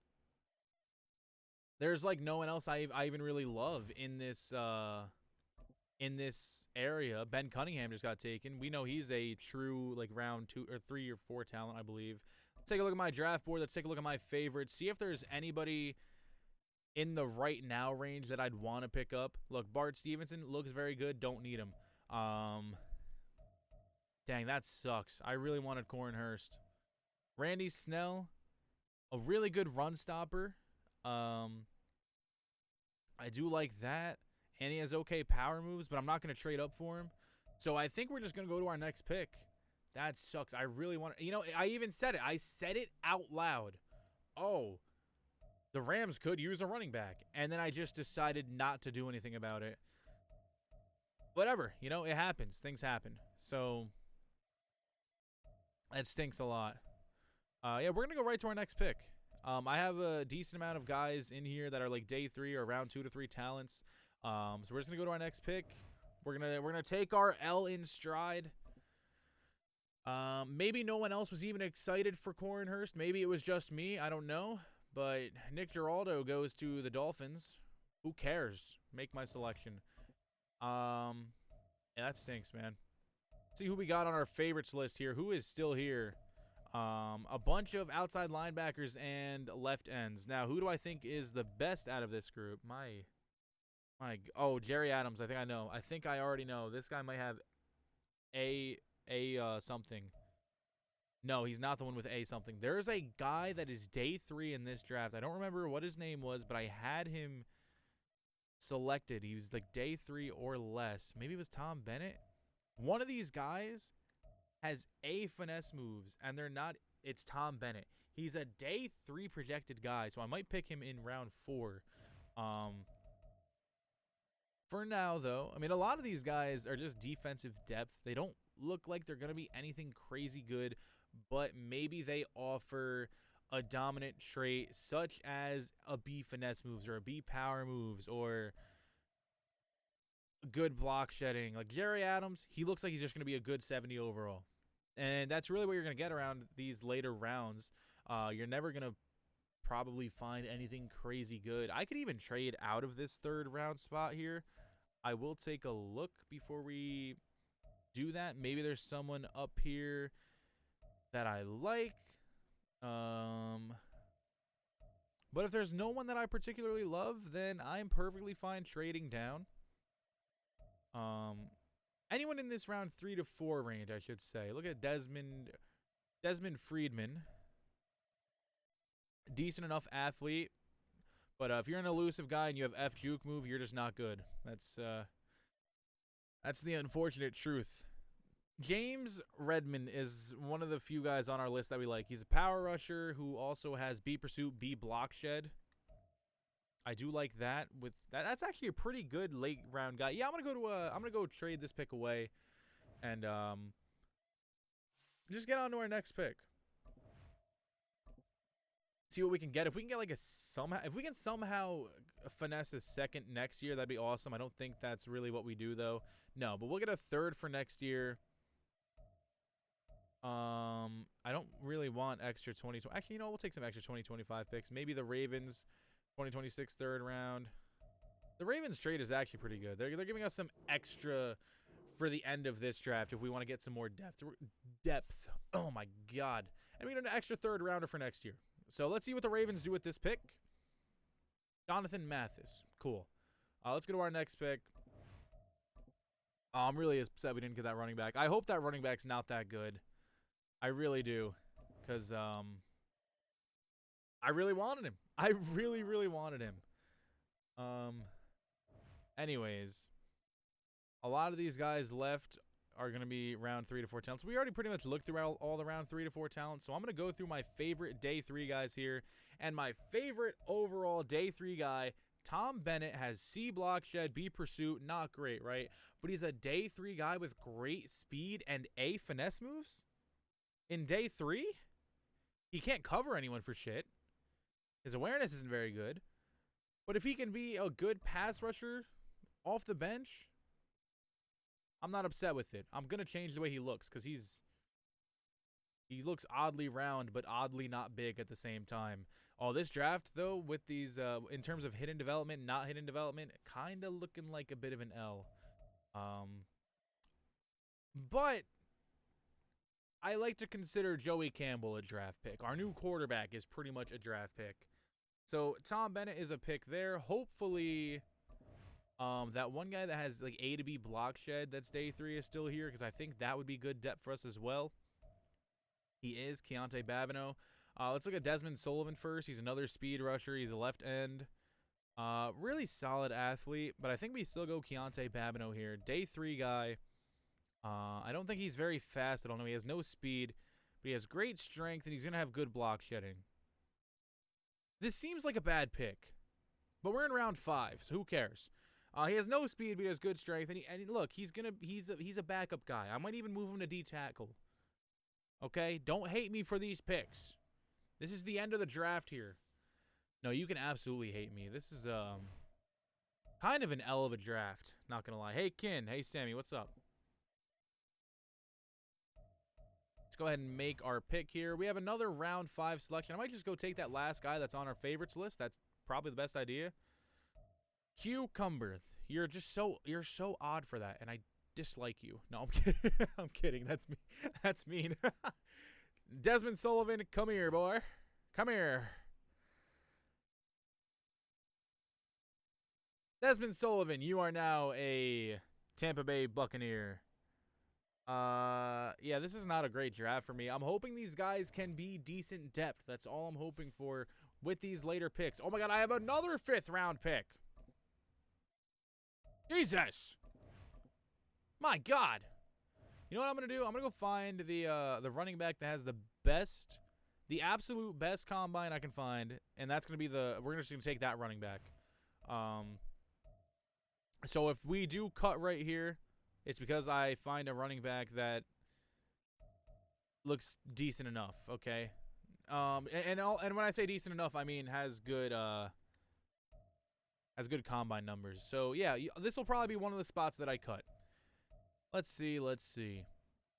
Speaker 1: There's like no one else I even really love in this area. Ben Cunningham just got taken. We know he's a true like round 2 or 3 or 4 talent, I believe. Let's take a look at my draft board. Let's take a look at my favorites. See if there's anybody in the right now range that I'd want to pick up. Look, Bart Stevenson looks very good. Don't need him. Dang, that sucks. I really wanted Corin Hurst. Randy Snell, a really good run stopper. I do like that. And he has okay power moves, but I'm not going to trade up for him. So I think we're just going to go to our next pick. That sucks. I really want to. You know, I even said it. I said it out loud. Oh, The Rams could use a running back. And then I just decided not to do anything about it. Whatever, you know, it happens. Things happen. So that stinks a lot. Yeah, we're gonna go right to our next pick. I have a decent amount of guys in here that are like day 3 or round 2 to 3 talents. So we're just gonna go to our next pick. We're gonna take our L in stride. Maybe no one else was even excited for Cornhurst. Maybe it was just me. I don't know. But Nick Giraldo goes to the Dolphins. Who cares? Make my selection. Yeah, that stinks, man. See who we got on our favorites list here. Who is still here? A bunch of outside linebackers and left ends. Now, who do I think is the best out of this group? Oh, Jerry Adams. I think I know. I think I already know. This guy might have something. No, he's not the one with A something. There's a guy that is day 3 in this draft. I don't remember what his name was, but I had him selected. He was like day 3 or less. Maybe it was Tom Bennett. One of these guys has A finesse moves, and they're not. It's Tom Bennett. He's a day 3 projected guy, so I might pick him in round 4. For now, though, I mean, a lot of these guys are just defensive depth. They don't look like they're going to be anything crazy good, but maybe they offer a dominant trait such as a B finesse moves or a B power moves or good block shedding. Like Jerry Adams, he looks like he's just going to be a good 70 overall. And that's really what you're going to get around these later rounds. You're never going to probably find anything crazy good. I could even trade out of this 3rd round spot here. I will take a look before we do that. Maybe there's someone up here that I like. But if there's no one that I particularly love, then I'm perfectly fine trading down. Anyone in this round 3 to 4 range, I should say. Look at Desmond Friedman. Decent enough athlete. But if you're an elusive guy and you have F juke move, you're just not good. That's the unfortunate truth. James Redmond is one of the few guys on our list that we like. He's a power rusher who also has B pursuit, B block shed. I do like that. With that, that's actually a pretty good late round guy. Yeah, I'm gonna go trade this pick away, and just get on to our next pick. See what we can get. If we can get like if we can somehow finesse a 2nd next year, that'd be awesome. I don't think that's really what we do though. No, but we'll get a 3rd for next year. I don't really want extra 2020. Actually, you know, we'll take some extra 2025 picks. Maybe the Ravens 2026 3rd round. The Ravens trade is actually pretty good. They're giving us some extra for the end of this draft if we want to get some more depth. Oh my god. And we get an extra 3rd rounder for next year. So let's see what the Ravens do with this pick. Jonathan Mathis. Cool. Let's go to our next pick. I'm really upset we didn't get that running back. I hope that running back's not that good. I really do. Because I really wanted him. I really, really wanted him. Anyways. A lot of these guys left are going to be round 3 to 4 talents. We already pretty much looked through all the round 3 to 4 talents, so I'm going to go through my favorite day 3 guys here. And my favorite overall day 3 guy, Tom Bennett, has C block shed, B pursuit, not great, right? But he's a day 3 guy with great speed and A finesse moves. In day 3, he can't cover anyone for shit. His awareness isn't very good. But if he can be a good pass rusher off the bench, I'm not upset with it. I'm going to change the way he looks because he looks oddly round but oddly not big at the same time. Oh, this draft, though, with these, in terms of hidden development, not hidden development, kind of looking like a bit of an L. But I like to consider Joey Campbell a draft pick. Our new quarterback is pretty much a draft pick. So Tom Bennett is a pick there. Hopefully that one guy that has like A to B block shed that's day 3 is still here because I think that would be good depth for us as well. He is Keontae Babineau. Let's look at Desmond Sullivan first. He's another speed rusher. He's a left end. Really solid athlete, but I think we still go Keontae Babineau here. Day 3 guy. I don't think he's very fast. I don't know. He has no speed, but he has great strength, and he's going to have good block shedding. This seems like a bad pick, but we're in round 5, so who cares? He has no speed, but he has good strength, and look, he's a backup guy. I might even move him to D tackle. Okay, don't hate me for these picks. This is the end of the draft here. No, you can absolutely hate me. This is kind of an L of a draft. Not gonna lie. Hey Kin, hey Sammy, what's up? Let's go ahead and make our pick here. We have another round 5 selection. I might just go take that last guy that's on our favorites list. That's probably the best idea. Cucumber, you're so odd for that, and I dislike you. No, I'm kidding. I'm kidding. That's mean. Desmond Sullivan, come here, boy. Come here. Desmond Sullivan, you are now a Tampa Bay Buccaneer. Yeah, this is not a great draft for me. I'm hoping these guys can be decent depth. That's all I'm hoping for with these later picks. Oh my god, I have another 5th round pick. Jesus. My god. You know what I'm going to do? I'm going to go find the running back that has the absolute best combine I can find, and that's going to be we're just going to take that running back. So if we do cut right here, it's because I find a running back that looks decent enough, okay? And when I say decent enough, I mean has good combine numbers. So yeah, this will probably be one of the spots that I cut. Let's see.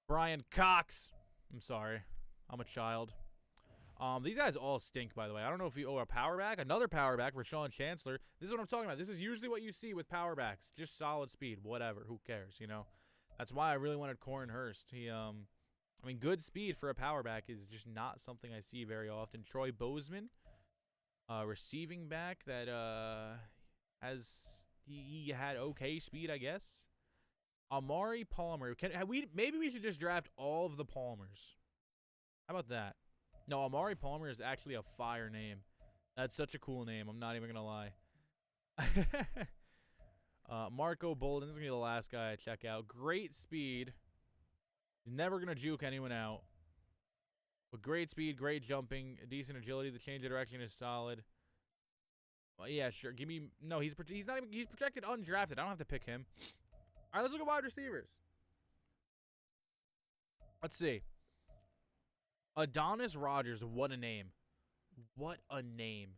Speaker 1: Brian Cox. I'm sorry. I'm a child. These guys all stink, by the way. I don't know if you a power back. Another power back for Sean Chancellor. This is what I'm talking about. This is usually what you see with power backs. Just solid speed. Whatever. Who cares, you know? That's why I really wanted Corrin Hurst. I mean, good speed for a power back is just not something I see very often. Troy Bozeman, receiving back that he had okay speed, I guess. Amari Palmer. Maybe we should just draft all of the Palmers. How about that? No, Amari Palmer is actually a fire name. That's such a cool name. I'm not even gonna lie. Marco Bolden. This is gonna be the last guy I check out. Great speed. He's never gonna juke anyone out. But great speed, great jumping, decent agility. The change of direction is solid. Well, yeah, sure. Give me no. He's not even. He's projected undrafted. I don't have to pick him. All right, let's look at wide receivers. Let's see. Adonis Rogers. What a name. What a name.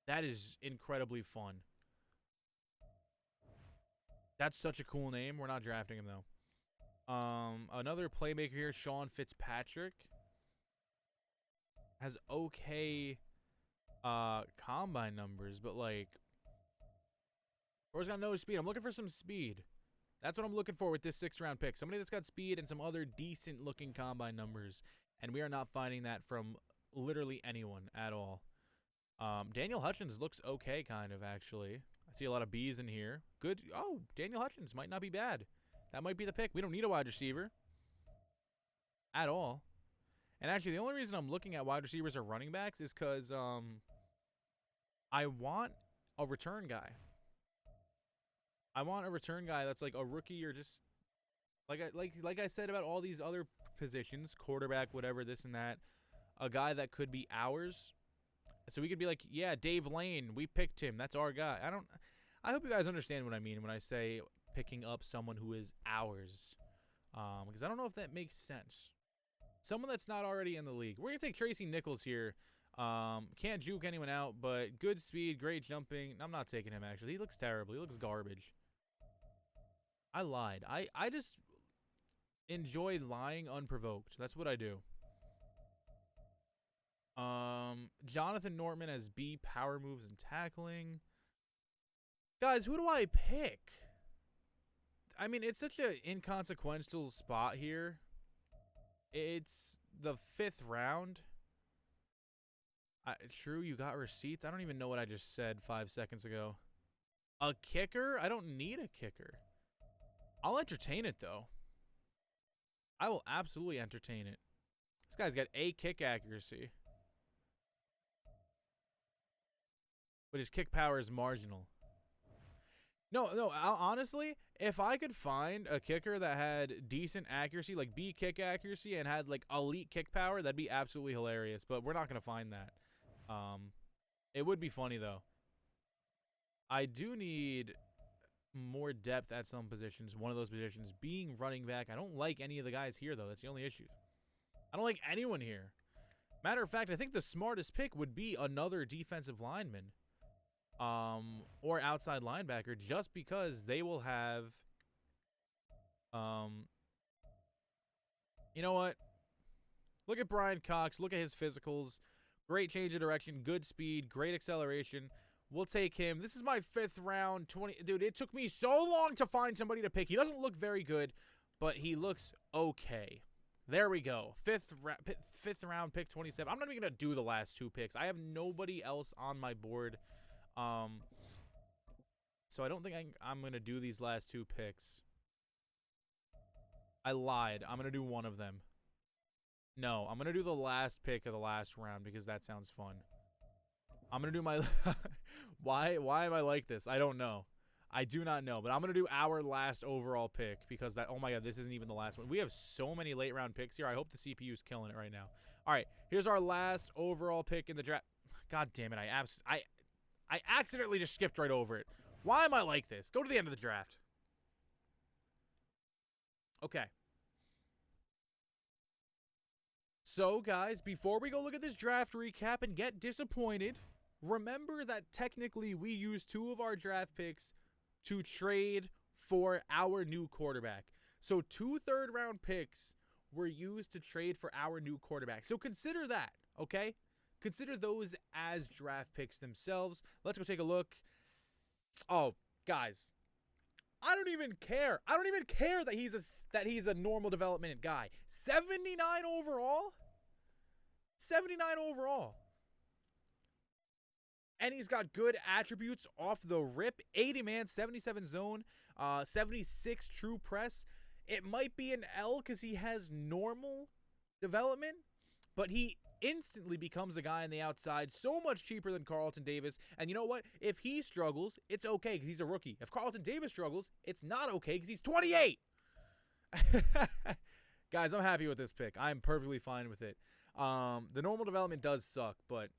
Speaker 1: That is incredibly fun. That's such a cool name. We're not drafting him, though. Another playmaker here, Sean Fitzpatrick. Has okay combine numbers, but like Bro's got no speed. I'm looking for some speed. That's what I'm looking for with this 6th round pick. Somebody that's got speed and some other decent looking combine numbers. And we are not finding that from literally anyone at all. Daniel Hutchins looks okay, kind of, actually. I see a lot of B's in here. Good. Oh, Daniel Hutchins might not be bad. That might be the pick. We don't need a wide receiver at all. And actually, the only reason I'm looking at wide receivers or running backs is because I want a return guy. I want a return guy that's like a rookie or just like I said about all these other positions, quarterback, whatever, this and that. A guy that could be ours. So we could be like, yeah, Dave Lane, we picked him. That's our guy. I hope you guys understand what I mean when I say picking up someone who is ours. Because I don't know if that makes sense. Someone that's not already in the league. We're going to take Tracy Nichols here. Can't juke anyone out, but good speed, great jumping. I'm not taking him, actually. He looks terrible. He looks garbage. I lied. I just enjoy lying unprovoked. That's what I do. Jonathan Nortman as B, power moves and tackling. Guys, who do I pick? I mean, it's such an inconsequential spot here. It's the 5th round. True, you got receipts. I don't even know what I just said 5 seconds ago. A kicker? I don't need a kicker. I'll entertain it, though. I will absolutely entertain it. This guy's got A kick accuracy. But his kick power is marginal. No, honestly, if I could find a kicker that had decent accuracy, like B kick accuracy, and had like elite kick power, that'd be absolutely hilarious. But we're not going to find that. It would be funny, though. I do need more depth at some positions. One of those positions being running back. I don't like any of the guys here, though. That's the only issue. I don't like anyone here. Matter of fact, I think the smartest pick would be another defensive lineman or outside linebacker, just because they will have you know what? Look at Brian Cox. Look at his physicals. Great change of direction, good speed, great acceleration. We'll take him. This is my 5th round. Dude, it took me so long to find somebody to pick. He doesn't look very good, but he looks okay. There we go. 5th round, pick 27. I'm not even going to do the last 2 picks. I have nobody else on my board. So I don't think I'm going to do these last 2 picks. I lied. I'm going to do one of them. No, I'm going to do the last pick of the last round because that sounds fun. I'm going to do my... Why am I like this? I don't know. I do not know, but I'm going to do our last overall pick because that... Oh my God, this isn't even the last one. We have so many late round picks here. I hope the CPU is killing it right now. All right, here's our last overall pick in the draft. God damn it, I accidentally just skipped right over it. Why am I like this? Go to the end of the draft. Okay. So, guys, before we go look at this draft recap and get disappointed, remember that technically we used 2 of our draft picks to trade for our new quarterback. So 2 third-round picks were used to trade for our new quarterback. So consider that, okay? Consider those as draft picks themselves. Let's go take a look. Oh, guys, I don't even care. I don't even care that he's a normal development guy. 79 overall? 79 overall. And he's got good attributes off the rip. 80 man, 77 zone, 76 true press. It might be an L because he has normal development, but he instantly becomes a guy on the outside, so much cheaper than Carlton Davis. And you know what? If he struggles, it's okay because he's a rookie. If Carlton Davis struggles, it's not okay because he's 28. Guys, I'm happy with this pick. I'm perfectly fine with it. The normal development does suck, but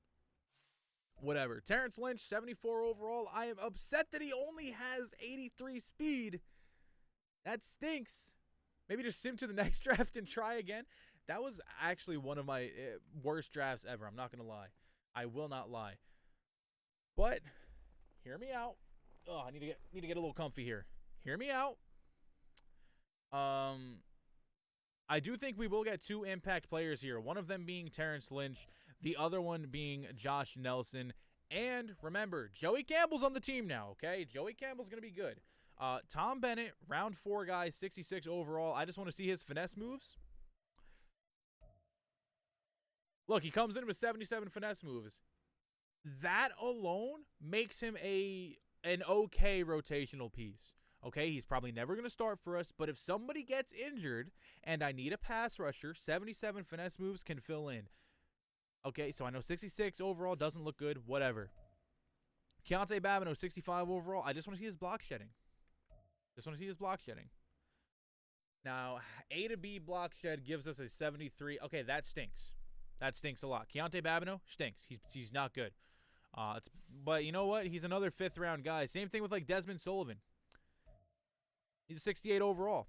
Speaker 1: whatever. Terrence Lynch, 74 overall. I am upset that he only has 83 speed. That stinks. Maybe just sim to the next draft and try again. That was actually one of my worst drafts ever. I'm not going to lie. I will not lie. But hear me out. Oh, I need to get a little comfy here. Hear me out. I do think we will get 2 impact players here. One of them being Terrence Lynch, the other one being Josh Nelson. And remember, Joey Campbell's on the team now, okay? Joey Campbell's going to be good. Tom Bennett, round 4 guy, 66 overall. I just want to see his finesse moves. Look, he comes in with 77 finesse moves. That alone makes him an okay rotational piece. Okay, he's probably never going to start for us, but if somebody gets injured and I need a pass rusher, 77 finesse moves can fill in. Okay, so I know 66 overall doesn't look good, whatever. Keontae Babineau, 65 overall. I just want to see his block shedding. Now, A to B block shed gives us a 73. Okay, that stinks. That stinks a lot. Keontae Babineau stinks. He's not good. But you know what? He's another 5th round guy. Same thing with like Desmond Sullivan. He's a 68 overall.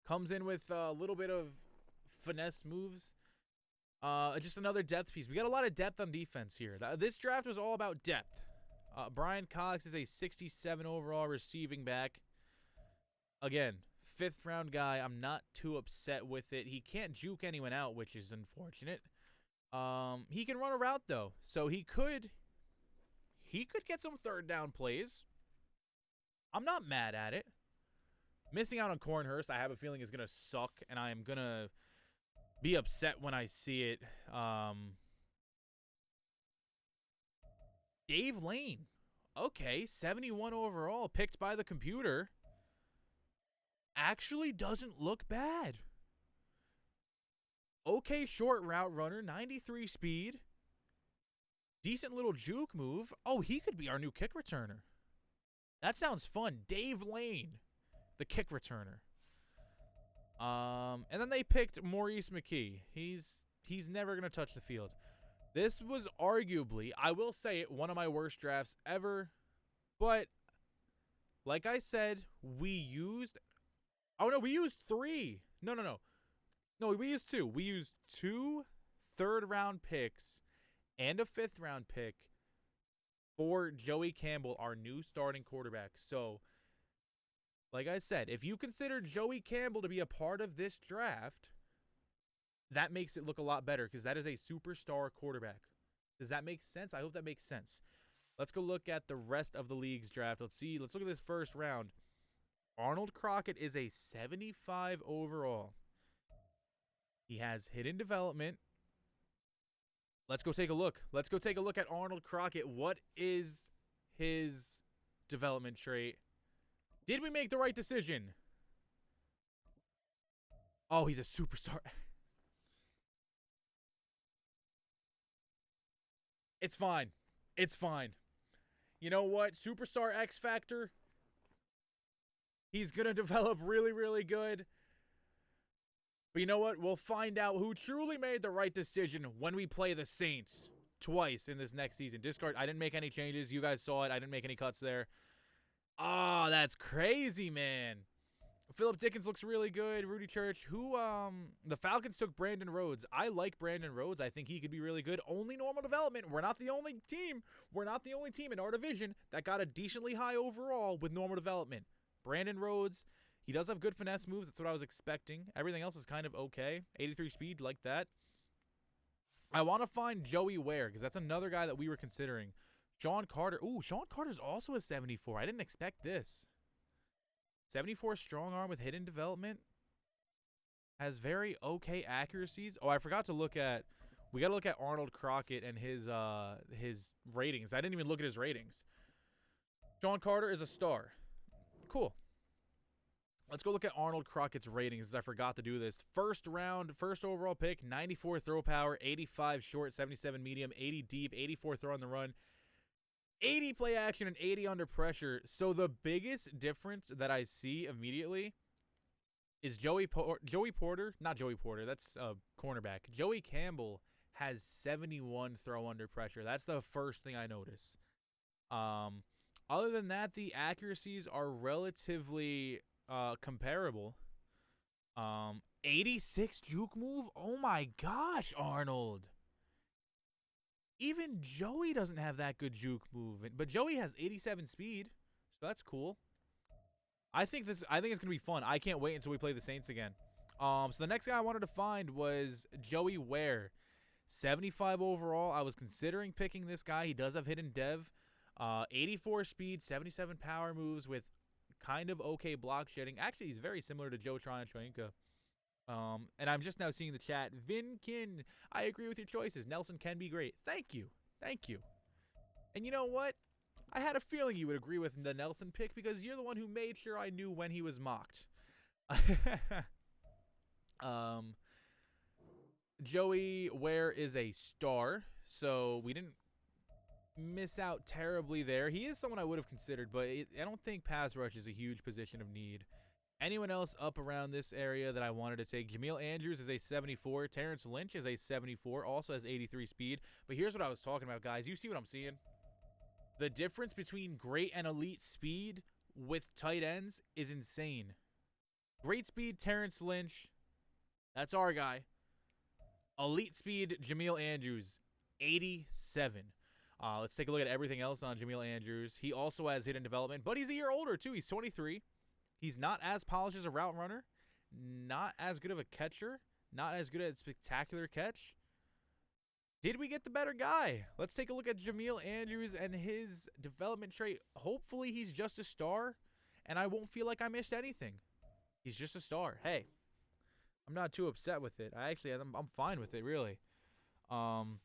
Speaker 1: Comes in with a little bit of finesse moves. Just another depth piece. We got a lot of depth on defense here. This draft was all about depth. Brian Cox is a 67 overall receiving back. Again, 5th round guy. I'm not too upset with it. He can't juke anyone out, which is unfortunate. He can run a route though, so he could get some 3rd down plays. I'm not mad at it. Missing out on Cornhurst, I have a feeling is gonna suck, and I am gonna be upset when I see it. Dave Lane, okay, 71 overall, picked by the computer. Actually doesn't look bad. Okay, short route runner, 93 speed. Decent little juke move. Oh, he could be our new kick returner. That sounds fun. Dave Lane, the kick returner. And then they picked Maurice McKee. He's never going to touch the field. This was arguably, I will say it, one of my worst drafts ever. But like I said, we used. Oh no, we used 3. No, no, no. No, we used 2. We used 2 third-round picks and a 5th-round pick for Joey Campbell, our new starting quarterback. So, like I said, if you consider Joey Campbell to be a part of this draft, that makes it look a lot better because that is a superstar quarterback. Does that make sense? I hope that makes sense. Let's go look at the rest of the league's draft. Let's see. Let's look at this first round. Arnold Crockett is a 75 overall. He has hidden development. Let's go take a look. Let's go take a look at Arnold Crockett. What is his development trait? Did we make the right decision? Oh, he's a superstar. It's fine. It's fine. You know what? Superstar X Factor. He's going to develop really, really good. But you know what? We'll find out who truly made the right decision when we play the Saints twice in this next season. Discard. I didn't make any changes. You guys saw it. I didn't make any cuts there. Oh, that's crazy, man. Philip Dickens looks really good. Rudy Church. The Falcons took Brandon Rhodes. I like Brandon Rhodes. I think he could be really good. Only normal development. We're not the only team. We're not the only team in our division that got a decently high overall with normal development. Brandon Rhodes. He does have good finesse moves. That's what I was expecting. Everything else is kind of okay. 83 speed, like that. I want to find Joey Ware because that's another guy that we were considering. Sean Carter. Ooh, Sean Carter's also a 74. I didn't expect this. 74 strong arm with hidden development. Has very okay accuracies. Oh, I forgot to look at. We got to look at Arnold Crockett and his ratings. I didn't even look at his ratings. Sean Carter is a star. Cool. Let's go look at Arnold Crockett's ratings, as I forgot to do this. First round, first overall pick, 94 throw power, 85 short, 77 medium, 80 deep, 84 throw on the run, 80 play action, and 80 under pressure. So the biggest difference that I see immediately is Joey Porter. Not Joey Porter. That's a cornerback. Joey Campbell has 71 throw under pressure. That's the first thing I notice. Other than that, the accuracies are relatively comparable. 86 juke move. Oh my gosh, Arnold. Even Joey doesn't have that good juke move, but Joey has 87 speed, so that's cool. I think it's gonna be fun. I can't wait until we play the Saints again. So the next guy I wanted to find was Joey Ware, 75 overall. I was considering picking this guy. He does have hidden dev, 84 speed, 77 power moves with kind of okay block shedding. Actually, he's very similar to Joe Tryon-Shoyinka. And I'm just now seeing the chat. Vinkin, I agree with your choices. Nelson can be great. Thank you. Thank you. And you know what? I had a feeling you would agree with the Nelson pick because you're the one who made sure I knew when he was mocked. Joey Ware is a star, so we didn't miss out terribly there. He is someone I would have considered, but I don't think pass rush is a huge position of need. Anyone else up around this area that I wanted to take? Jameel Andrews is a 74. Terrence Lynch is a 74. Also has 83 speed. But here's what I was talking about, guys. You see what I'm seeing? The difference between great and elite speed with tight ends is insane. Great speed, Terrence Lynch. That's our guy. Elite speed, Jameel Andrews, 87. Let's take a look at everything else on Jameel Andrews. He also has hidden development, but he's a year older, too. He's 23. He's not as polished as a route runner, not as good of a catcher, not as good at spectacular catch. Did we get the better guy? Let's take a look at Jameel Andrews and his development trait. Hopefully he's just a star, and I won't feel like I missed anything. He's just a star. Hey, I'm not too upset with it. I'm fine with it, really. I'm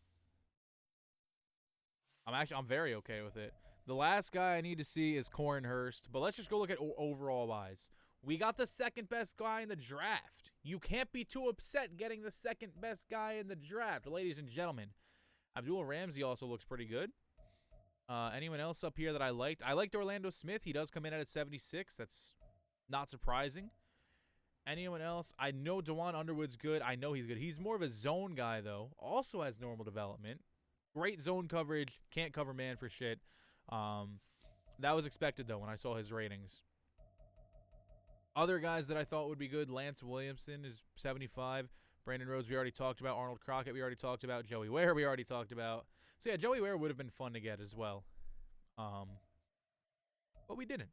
Speaker 1: very okay with it. The last guy I need to see is Corey Hurst, but let's just go look at overall wise. We got the second best guy in the draft. You can't be too upset getting the second best guy in the draft, ladies and gentlemen. Abdul Ramsey also looks pretty good. Anyone else up here that I liked? I liked Orlando Smith. He does come in at 76. That's not surprising. Anyone else? I know DeJuan Underwood's good. I know he's good. He's more of a zone guy, though. Also has normal development. Great zone coverage. Can't cover man for shit. That was expected, though, when I saw his ratings. Other guys that I thought would be good, Lance Williamson is 75. Brandon Rhodes, we already talked about. Arnold Crockett, we already talked about. Joey Ware, we already talked about. So, yeah, Joey Ware would have been fun to get as well. But we didn't.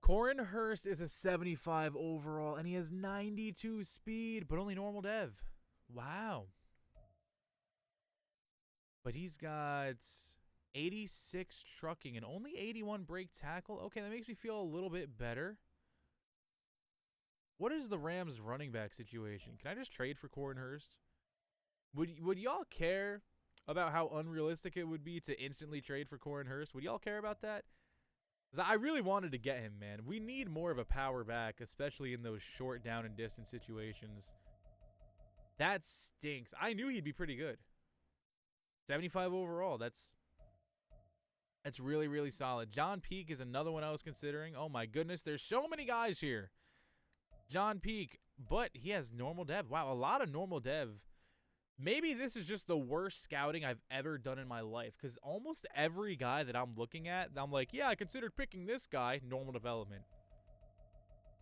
Speaker 1: Corin Hurst is a 75 overall, and he has 92 speed, but only normal dev. Wow. But he's got 86 trucking and only 81 break tackle. Okay, that makes me feel a little bit better. What is the Rams running back situation? Can I just trade for Corin Hurst? Would y'all care about how unrealistic it would be to instantly trade for Corin Hurst? Would y'all care about that? Because I really wanted to get him, man. We need more of a power back, especially in those short down and distance situations. That stinks. I knew he'd be pretty good. 75 overall. That's really, really solid. John Peake is another one I was considering. Oh, my goodness. There's so many guys here. John Peake, but he has normal dev. Wow, a lot of normal dev. Maybe this is just the worst scouting I've ever done in my life, because almost every guy that I'm looking at, I'm like, yeah, I considered picking this guy. Normal development.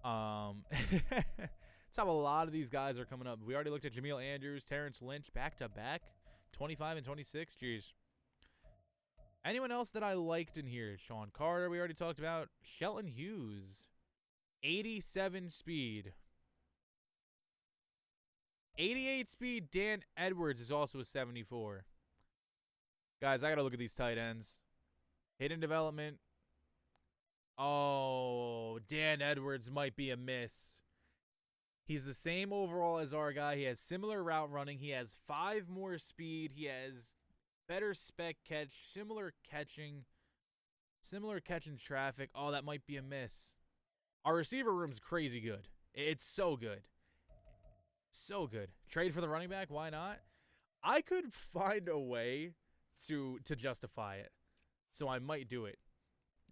Speaker 1: That's how a lot of these guys are coming up. We already looked at Jameel Andrews, Terrence Lynch, back-to-back. 25 and 26. Jeez. Anyone else that I liked in here? Sean Carter, we already talked about. Shelton Hughes. 87 speed. 88 speed. Dan Edwards is also a 74. Guys, I got to look at these tight ends. Hidden development. Oh, Dan Edwards might be a miss. He's the same overall as our guy. He has similar route running. He has 5 more speed. He has better spec catch, similar catching traffic. Oh, that might be a miss. Our receiver room's crazy good. It's so good. So good. Trade for the running back? Why not? I could find a way to justify it. So I might do it.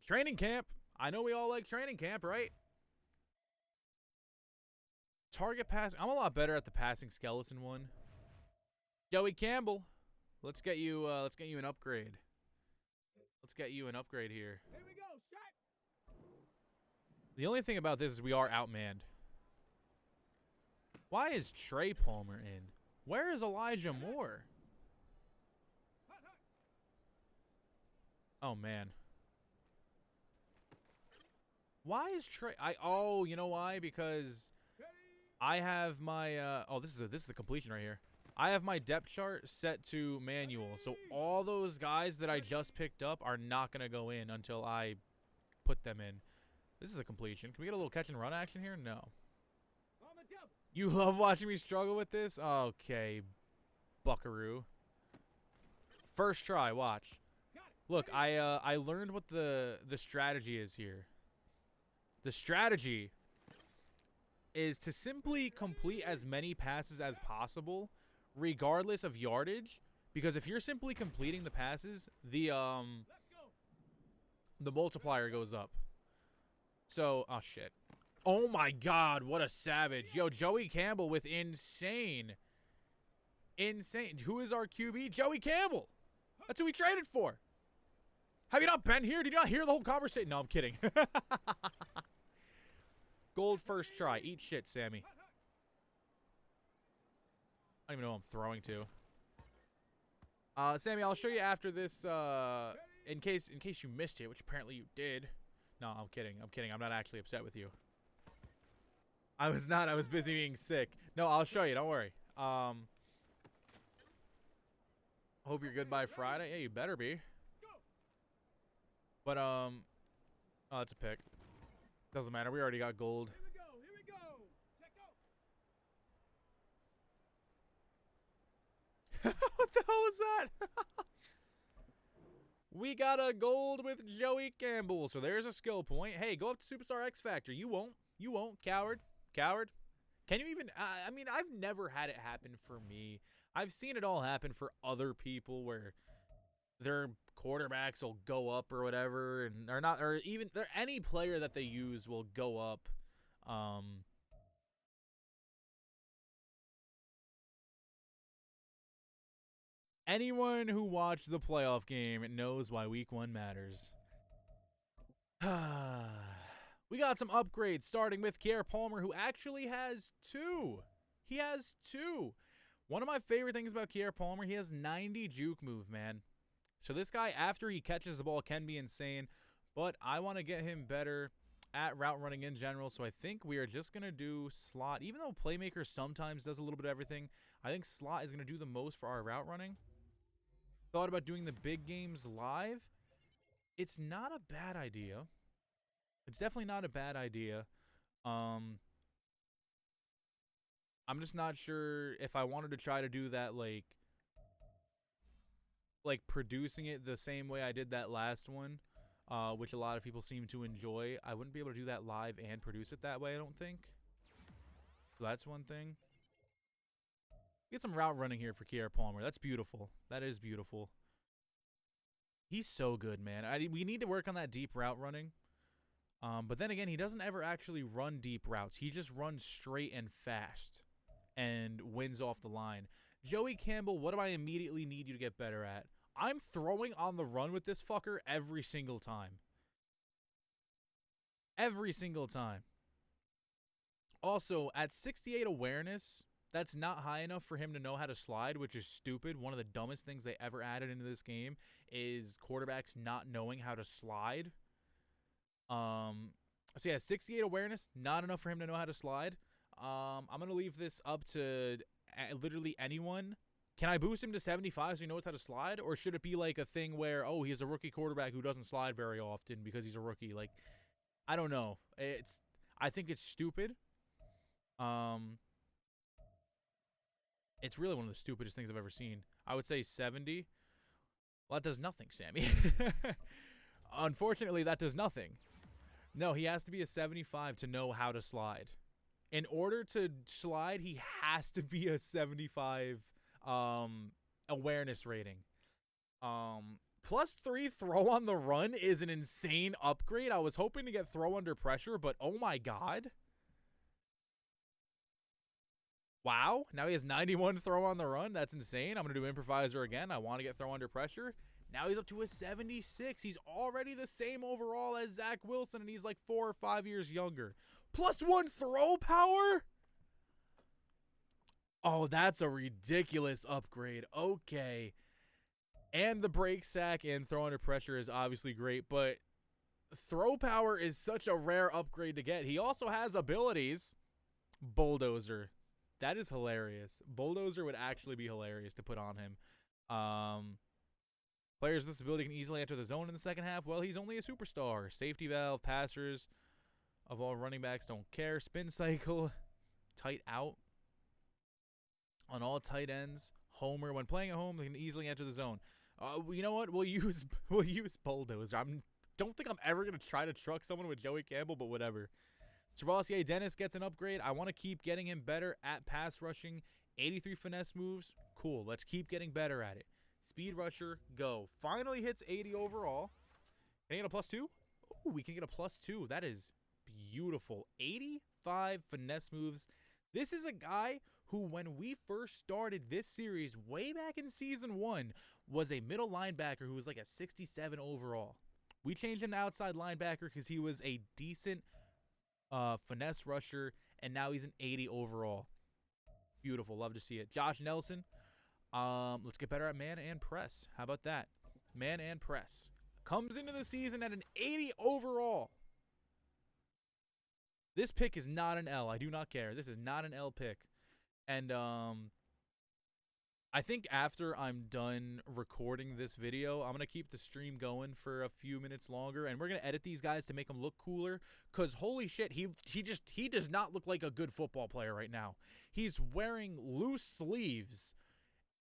Speaker 1: Training camp. I know we all like training camp, right? Target pass. I'm a lot better at the passing skeleton one. Joey Campbell. Let's get you an upgrade. Let's get you an upgrade here. Here we go. Shot. The only thing about this is we are outmanned. Why is Trey Palmer in? Where is Elijah Moore? Oh man. Why is Trey? Oh, you know why? Because I have my this is the completion right here. I have my depth chart set to manual, so all those guys that I just picked up are not gonna go in until I put them in. This is a completion. Can we get a little catch and run action here? No. You love watching me struggle with this? Okay, buckaroo. First try. Watch. Look, I learned what the strategy is here. The strategy is to simply complete as many passes as possible, regardless of yardage. Because if you're simply completing the passes, the multiplier goes up. So, oh shit. Oh my god, what a savage. Yo, Joey Campbell with insane. Who is our QB? Joey Campbell. That's who we traded for. Have you not been here? Did you not hear the whole conversation? No, I'm kidding. Gold first try. Eat shit, Sammy. I don't even know who I'm throwing to. Sammy, I'll show you after this, in case you missed it, which apparently you did. No, I'm kidding. I'm not actually upset with you. I was not. I was busy being sick. No, I'll show you. Don't worry. Hope you're good by Friday. Yeah, you better be. But, oh, that's a pick. Doesn't matter. We already got gold. Here we go. Check out. What the hell was that? We got a gold with Joey Campbell. So there's a skill point. Hey, go up to Superstar X Factor. You won't. You won't, coward. Coward. Can you even... I mean, I've never had it happen for me. I've seen it all happen for other people where their quarterbacks will go up or whatever, and they're not... Or even... Any player that they use will go up. Anyone who watched the playoff game knows why week 1 matters. We got some upgrades, starting with Kier Palmer, who actually has 2. He has 2. One of my favorite things about Kier Palmer, he has 90 juke move, man. So this guy, after he catches the ball, can be insane. But I want to get him better at route running in general. So I think we are just going to do slot. Even though Playmaker sometimes does a little bit of everything, I think slot is going to do the most for our route running. Thought about doing the big games live. It's not a bad idea. It's definitely not a bad idea. I'm just not sure if I wanted to try to do that, like producing it the same way I did that last one, which a lot of people seem to enjoy. I wouldn't be able to do that live and produce it that way, I don't think. So that's one thing. Get some route running here for Kier Palmer. That's beautiful. That is beautiful. He's so good, man. We need to work on that deep route running. But then again, he doesn't ever actually run deep routes. He just runs straight and fast and wins off the line. Joey Campbell, what do I immediately need you to get better at? I'm throwing on the run with this fucker every single time. Every single time. Also, at 68 awareness, that's not high enough for him to know how to slide, which is stupid. One of the dumbest things they ever added into this game is quarterbacks not knowing how to slide. So yeah, 68 awareness, not enough for him to know how to slide. I'm going to leave this up to literally anyone. Can I boost him to 75 so he knows how to slide? Or should it be like a thing where, oh, he's a rookie quarterback who doesn't slide very often because he's a rookie? Like, I don't know. I think it's stupid. It's really one of the stupidest things I've ever seen. I would say 70. Well, that does nothing, Sammy. Unfortunately, that does nothing. No, he has to be a 75 to know how to slide. In order to slide, he has to be a 75 awareness rating. +3 throw on the run is an insane upgrade. I was hoping to get throw under pressure, but oh my god. Wow, now he has 91 throw on the run. That's insane. I'm going to do improviser again. I want to get throw under pressure. Now he's up to a 76. He's already the same overall as Zach Wilson, and he's like 4 or 5 years younger. +1 throw power? Oh, that's a ridiculous upgrade. Okay. And the break sack and throw under pressure is obviously great, but throw power is such a rare upgrade to get. He also has abilities. Bulldozer. That is hilarious. Bulldozer would actually be hilarious to put on him. Players with this ability can easily enter the zone in the second half. Well, he's only a superstar. Safety valve, passers of all running backs don't care. Spin cycle, tight out on all tight ends. Homer, when playing at home, they can easily enter the zone. You know what? We'll use Bulldozer. Don't think I'm ever gonna try to truck someone with Joey Campbell, but whatever. Travassier Dennis gets an upgrade. I want to keep getting him better at pass rushing. 83 finesse moves. Cool. Let's keep getting better at it. Speed rusher, go. Finally hits 80 overall. Can I get a +2? Ooh, we can get a +2. That is beautiful. 85 finesse moves. This is a guy who, when we first started this series way back in season 1, was a middle linebacker who was like a 67 overall. We changed him to outside linebacker because he was a decent finesse rusher, and now he's an 80 overall. Beautiful. Love to see it. Josh Nelson. Let's get better at man and press. How about that? Man and press. Comes into the season at an 80 overall. This pick is not an L. I do not care. This is not an L pick. And I think after I'm done recording this video, I'm going to keep the stream going for a few minutes longer, and we're going to edit these guys to make them look cooler, because holy shit, he does not look like a good football player right now. He's wearing loose sleeves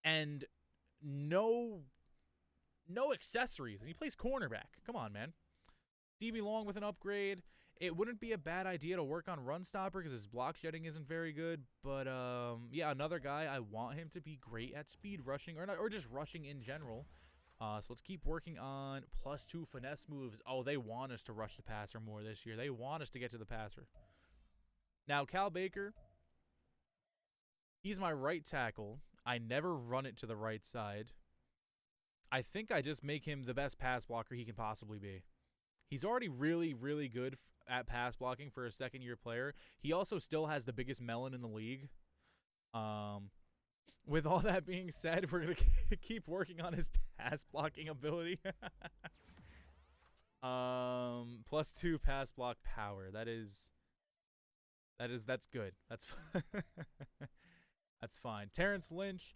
Speaker 1: and no accessories, and he plays cornerback. Come on, man. Stevie Long with an upgrade. It wouldn't be a bad idea to work on run stopper because his block shedding isn't very good. But, yeah, another guy, I want him to be great at speed rushing or just rushing in general. So let's keep working on +2 finesse moves. Oh, they want us to rush the passer more this year. They want us to get to the passer. Now, Cal Baker, he's my right tackle. I never run it to the right side. I think I just make him the best pass blocker he can possibly be. He's already really, really good at pass blocking for a second-year player. He also still has the biggest melon in the league. With all that being said, we're going to keep working on his pass blocking ability. +2 pass block power. That's good. That's fine. Terrence Lynch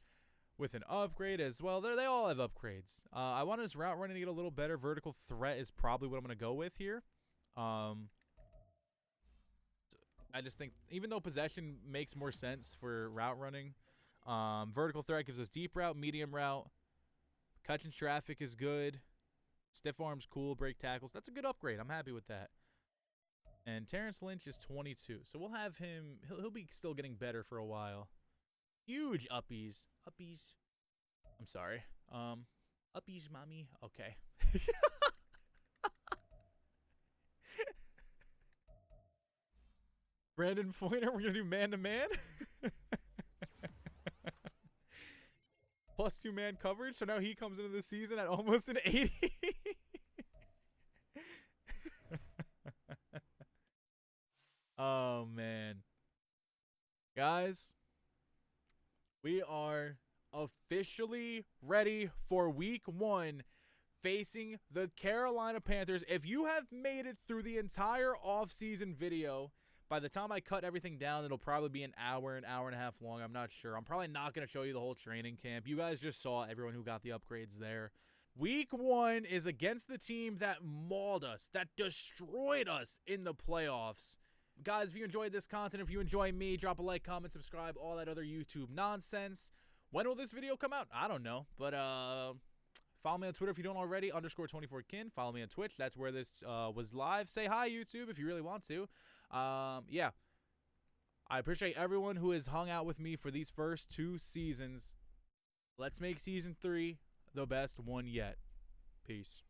Speaker 1: with an upgrade as well. They all have upgrades. I want his route running to get a little better. Vertical threat is probably what I'm going to go with here. I just think even though possession makes more sense for route running, vertical threat gives us deep route, medium route. Catching traffic is good. Stiff arms, cool. Break tackles. That's a good upgrade. I'm happy with that. And Terrence Lynch is 22. So we'll have him. He'll be still getting better for a while. Huge uppies. Uppies. I'm sorry. Uppies, mommy. Okay. Brandon Pointer, we're going to do man-to-man. +2 man coverage. So now he comes into the season at almost an 80. Oh, man. Guys, we are officially ready for week 1 facing the Carolina Panthers. If you have made it through the entire offseason video, by the time I cut everything down, it'll probably be an hour and a half long. I'm not sure. I'm probably not going to show you the whole training camp. You guys just saw everyone who got the upgrades there. Week 1 is against the team that mauled us, that destroyed us in the playoffs. Guys, if you enjoyed this content, if you enjoy me, drop a like, comment, subscribe, all that other YouTube nonsense. When will this video come out? I don't know. But follow me on Twitter if you don't already, _24kin. Follow me on Twitch. That's where this was live. Say hi, YouTube, if you really want to. Yeah. I appreciate everyone who has hung out with me for these first 2 seasons. Let's make season 3 the best one yet. Peace.